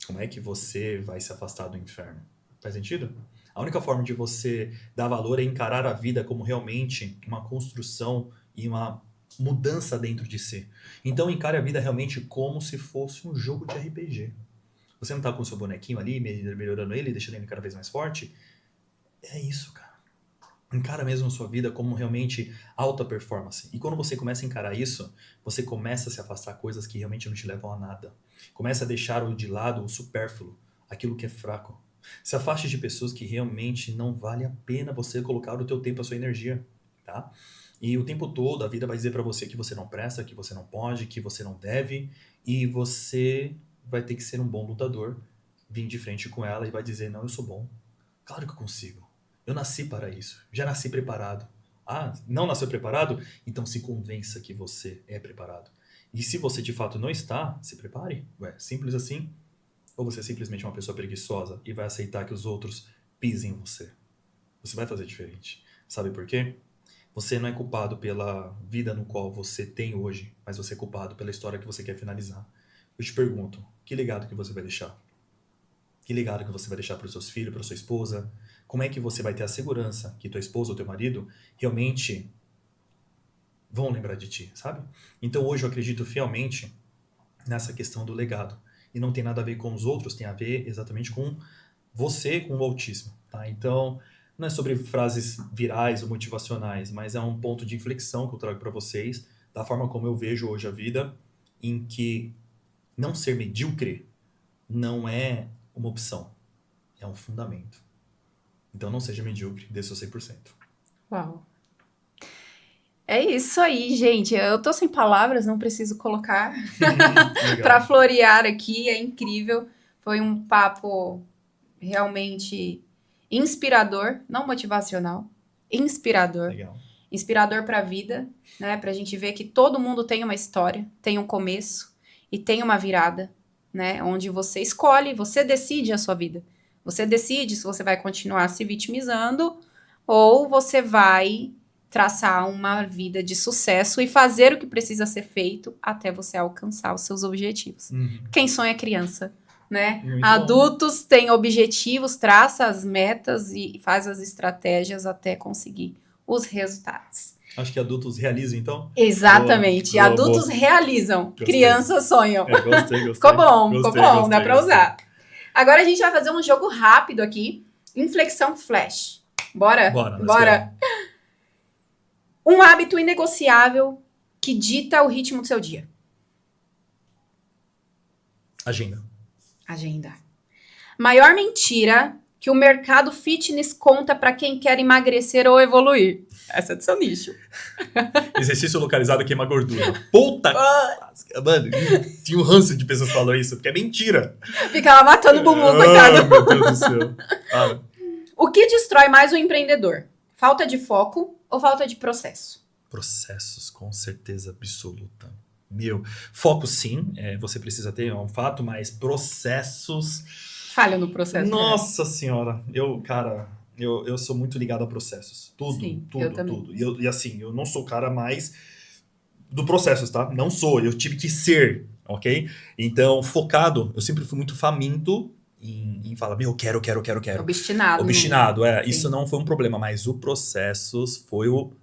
Como é que você vai se afastar do inferno? Faz sentido? A única forma de você dar valor é encarar a vida como realmente uma construção e uma mudança dentro de si. Então encare a vida realmente como se fosse um jogo de RPG. Você não tá com o seu bonequinho ali, melhorando ele, deixando ele cada vez mais forte? É isso, cara. Encara mesmo a sua vida como realmente alta performance. E quando você começa a encarar isso, você começa a se afastar coisas que realmente não te levam a nada. Começa a deixar de lado o supérfluo, aquilo que é fraco. Se afaste de pessoas que realmente não vale a pena você colocar o teu tempo, a sua energia, tá? E o tempo todo a vida vai dizer pra você que você não presta, que você não pode, que você não deve, e você vai ter que ser um bom lutador, vir de frente com ela e vai dizer, não, eu sou bom. Claro que eu consigo. Eu nasci para isso. Já nasci preparado. Ah, não nasceu preparado? Então se convença que você é preparado. E se você de fato não está, se prepare. Ué, simples assim. Ou você é simplesmente uma pessoa preguiçosa e vai aceitar que os outros pisem em você. Você vai fazer diferente. Sabe por quê? Você não é culpado pela vida no qual você tem hoje, mas você é culpado pela história que você quer finalizar. Eu te pergunto, que legado que você vai deixar? Que legado que você vai deixar para os seus filhos, para sua esposa? Como é que você vai ter a segurança que tua esposa ou teu marido realmente vão lembrar de ti, sabe? Então hoje eu acredito fielmente nessa questão do legado. E não tem nada a ver com os outros, tem a ver exatamente com você, com o autismo, tá? Então, não é sobre frases virais ou motivacionais, mas é um ponto de inflexão que eu trago para vocês, da forma como eu vejo hoje a vida, em que não ser medíocre não é uma opção, é um fundamento. Então não seja medíocre, dê seu 100%. Uau. É isso aí, gente. Eu tô sem palavras, não preciso colocar para florear aqui. É incrível. Foi um papo realmente inspirador, não motivacional, inspirador. Legal. Inspirador para a vida, né? Para a gente ver que todo mundo tem uma história, tem um começo e tem uma virada, né? Onde você escolhe, você decide a sua vida. Você decide se você vai continuar se vitimizando ou você vai traçar uma vida de sucesso e fazer o que precisa ser feito até você alcançar os seus objetivos. Quem sonha criança né? Muito bom. Adultos têm objetivos, traça as metas e faz as estratégias até conseguir os resultados. Acho que adultos realizam, então. Exatamente. Boa, Adultos boa. realizam, Gostei. Crianças sonham. Gostei. Ficou bom, Gostei, dá pra gostei. usar. Agora a gente vai fazer um jogo rápido aqui. Inflexão flash. Bora? Bora. Um hábito inegociável que dita o ritmo do seu dia. Agenda. Maior mentira que o mercado fitness conta pra quem quer emagrecer ou evoluir. Essa é do seu nicho. Exercício localizado queima gordura. Puta! Mano, tinha um ranço de pessoas falando isso, porque é mentira. Fica lá matando o bumbum, coitado. Meu Deus do céu. O que destrói mais o empreendedor? Falta de foco ou falta de processo? Processos, com certeza absoluta. Foco sim, você precisa ter, é um fato, mas processos... Falha no processo. Nossa senhora, eu sou muito ligado a processos. Sim, eu também. Tudo. E assim, eu não sou o cara mais do processos, tá? Não sou, eu tive que ser, ok? Então, focado, eu sempre fui muito faminto em falar, eu quero. Obstinado. Sim. Isso não foi um problema, mas o processos foi o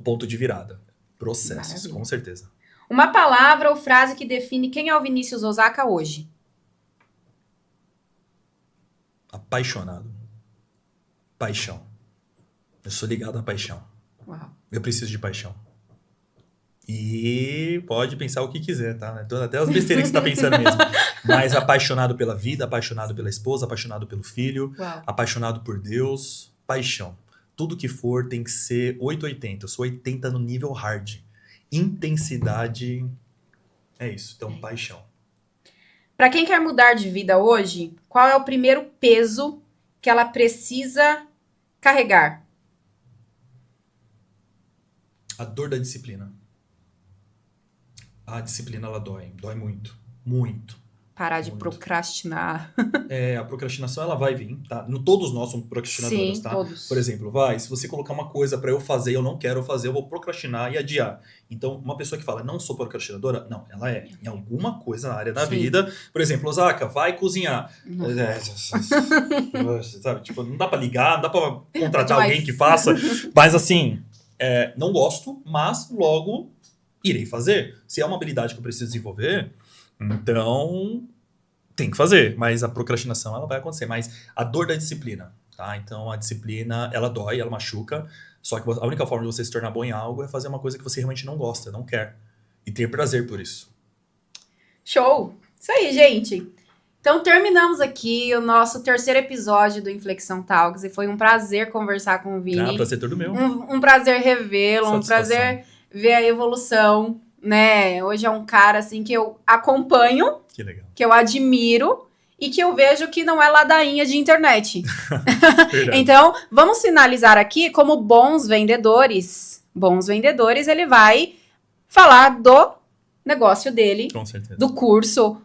ponto de virada. Processos, Maravilha. com certeza. Uma palavra ou frase que define quem é o Vinícius Osaka hoje. Apaixonado. Paixão. Eu sou ligado à paixão. Uau. Eu preciso de paixão. E pode pensar o que quiser, tá? Até as besteiras que você tá pensando mesmo. Mas apaixonado pela vida, apaixonado pela esposa, apaixonado pelo filho, Uau. apaixonado por Deus. Paixão. Tudo que for tem que ser 880. Eu sou 80 no nível hard. Intensidade... É isso. Então, paixão. Para quem quer mudar de vida hoje, qual é o primeiro peso que ela precisa carregar? A dor da disciplina. A disciplina, ela dói. Dói muito. Muito. Parar de Muito. procrastinar. A procrastinação, ela vai vir, tá? Todos nós somos procrastinadores, Sim, tá? todos. Por exemplo, se você colocar uma coisa pra eu fazer e eu não quero fazer, eu vou procrastinar e adiar. Então, uma pessoa que fala, não sou procrastinadora, não, ela é. Em alguma coisa na área da Sim. vida. Por exemplo, Osaka, vai cozinhar. Sabe? Tipo, não dá pra ligar, não dá pra contratar alguém que faça. Mas assim, não gosto, mas logo irei fazer. Se é uma habilidade que eu preciso desenvolver, então tem que fazer. Mas a procrastinação, ela vai acontecer. Mas a dor da disciplina, tá? Então, a disciplina, ela dói, ela machuca. Só que a única forma de você se tornar bom em algo é fazer uma coisa que você realmente não gosta, não quer. E ter prazer por isso. Show! Isso aí, gente. Então, terminamos aqui o nosso terceiro episódio do Inflexão Talks. E foi um prazer conversar com o Vini. Prazer todo meu. Um prazer revê-lo, um prazer ver a evolução, né? Hoje é um cara, assim, que eu acompanho, Que legal. que eu admiro e que eu vejo que não é ladainha de internet. Então, vamos finalizar aqui como bons vendedores. Bons vendedores, ele vai falar do negócio dele, Com certeza. do curso,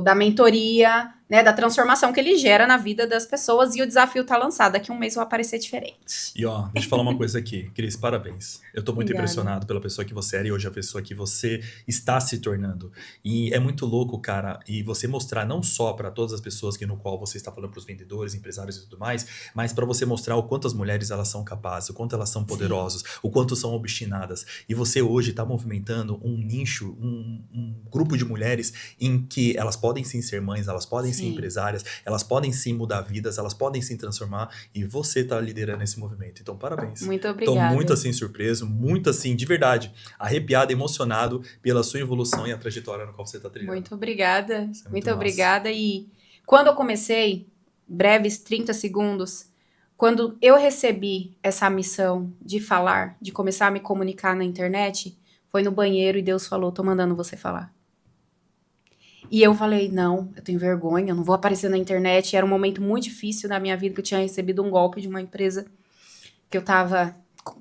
da mentoria, né, da transformação que ele gera na vida das pessoas, e o desafio tá lançado. Daqui a um mês vai aparecer diferente. E deixa eu falar uma coisa aqui. Cris, parabéns. Eu tô muito Obrigada. impressionado pela pessoa que você era e hoje a pessoa que você está se tornando. E é muito louco, cara, e você mostrar não só para todas as pessoas no qual você está falando, pros vendedores, empresários e tudo mais, mas para você mostrar o quanto as mulheres elas são capazes, o quanto elas são poderosas, o quanto são obstinadas. E você hoje tá movimentando um nicho, um grupo de mulheres em que elas podem sim ser mães, elas podem ser empresárias, elas podem sim mudar vidas, elas podem sim transformar, e você tá liderando esse movimento. Então, parabéns. Muito obrigada. Tô muito assim surpreso, muito assim, de verdade, arrepiado, emocionado pela sua evolução e a trajetória no qual você tá trilhando. Muito obrigada. Isso é Muito massa. obrigada. E quando eu comecei, breves 30 segundos, quando eu recebi essa missão de falar, de começar a me comunicar na internet, foi no banheiro e Deus falou, tô mandando você falar. E eu falei, não, eu tenho vergonha, eu não vou aparecer na internet. Era um momento muito difícil na minha vida, que eu tinha recebido um golpe de uma empresa que eu tava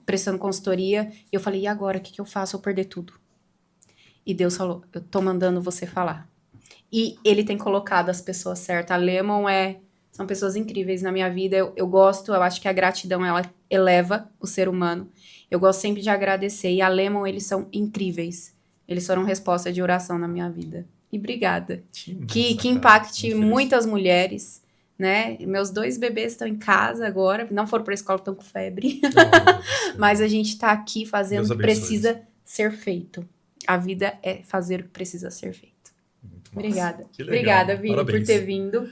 prestando consultoria. E eu falei, e agora, o que eu faço? Eu perder tudo. E Deus falou, eu tô mandando você falar. E ele tem colocado as pessoas certas. A Lemon são pessoas incríveis na minha vida. Eu gosto, eu acho que a gratidão, ela eleva o ser humano. Eu gosto sempre de agradecer. E a Lemon, eles são incríveis. Eles foram resposta de oração na minha vida. E obrigada. Que massa, impacte cara. muitas mulheres, né? Meus 2 bebês estão em casa agora, não foram para a escola, estão com febre. Mas a gente está aqui fazendo o que precisa ser feito. A vida é fazer o que precisa ser feito. Obrigada. Obrigada, Vini, por ter vindo.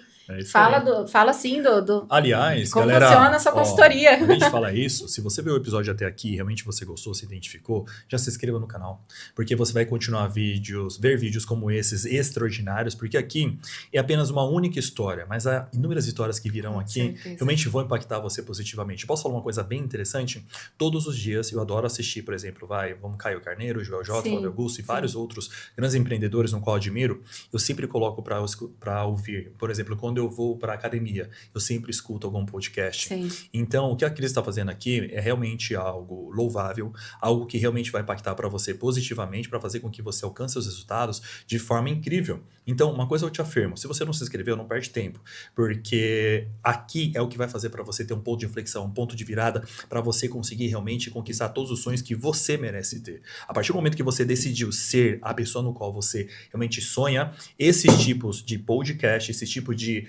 Fala assim do Aliás, como galera, funciona a sua consultoria. Além de falar isso, se você viu o episódio até aqui e realmente você gostou, se identificou, já se inscreva no canal, porque você vai continuar ver vídeos como esses extraordinários, porque aqui é apenas uma única história, mas há inúmeras histórias que virão aqui, realmente vão impactar você positivamente. Posso falar uma coisa bem interessante? Todos os dias eu adoro assistir, por exemplo, vamos Caio Carneiro, Joel J, Flávio Augusto e vários outros grandes empreendedores no qual eu admiro, eu sempre coloco para ouvir. Por exemplo, quando eu vou para academia, eu sempre escuto algum podcast. Sim. Então, o que a Cris está fazendo aqui é realmente algo louvável, algo que realmente vai impactar para você positivamente, para fazer com que você alcance os resultados de forma incrível. Então, uma coisa eu te afirmo, se você não se inscreveu, não perde tempo, porque aqui é o que vai fazer para você ter um ponto de inflexão, um ponto de virada, para você conseguir realmente conquistar todos os sonhos que você merece ter. A partir do momento que você decidiu ser a pessoa no qual você realmente sonha, esses tipos de podcast, esse tipo de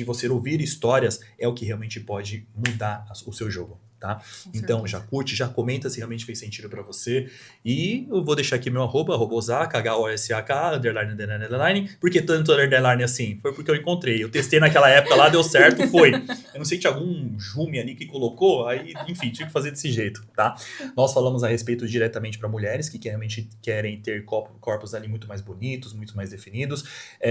você ouvir histórias é o que realmente pode mudar o seu jogo, tá? Então, já curte, já comenta se realmente fez sentido pra você. E eu vou deixar aqui meu arroba Osaka, HOSAK, __, porque tanto underline assim? Foi porque eu encontrei. Eu testei naquela época lá, deu certo, foi. Eu não sei se tinha algum jume ali que colocou, aí, enfim, tive que fazer desse jeito, tá? Nós falamos a respeito diretamente para mulheres que realmente querem ter corpos ali muito mais bonitos, muito mais definidos.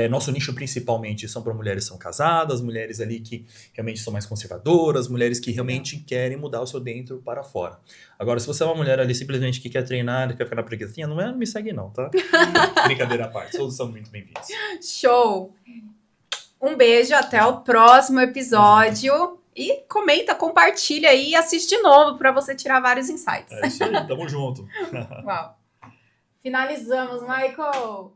Nosso nicho principalmente são para mulheres que são casadas, mulheres ali que realmente são mais conservadoras, mulheres que realmente querem mudar o seu dentro para fora. Agora, se você é uma mulher ali simplesmente que quer treinar, quer ficar na preguicinha, não me segue não, tá? Brincadeira à parte, todos são muito bem-vindos. Show! Um beijo, até o próximo episódio. E comenta, compartilha aí e assiste de novo para você tirar vários insights. É isso aí, tamo junto. Uau. Finalizamos, Michael!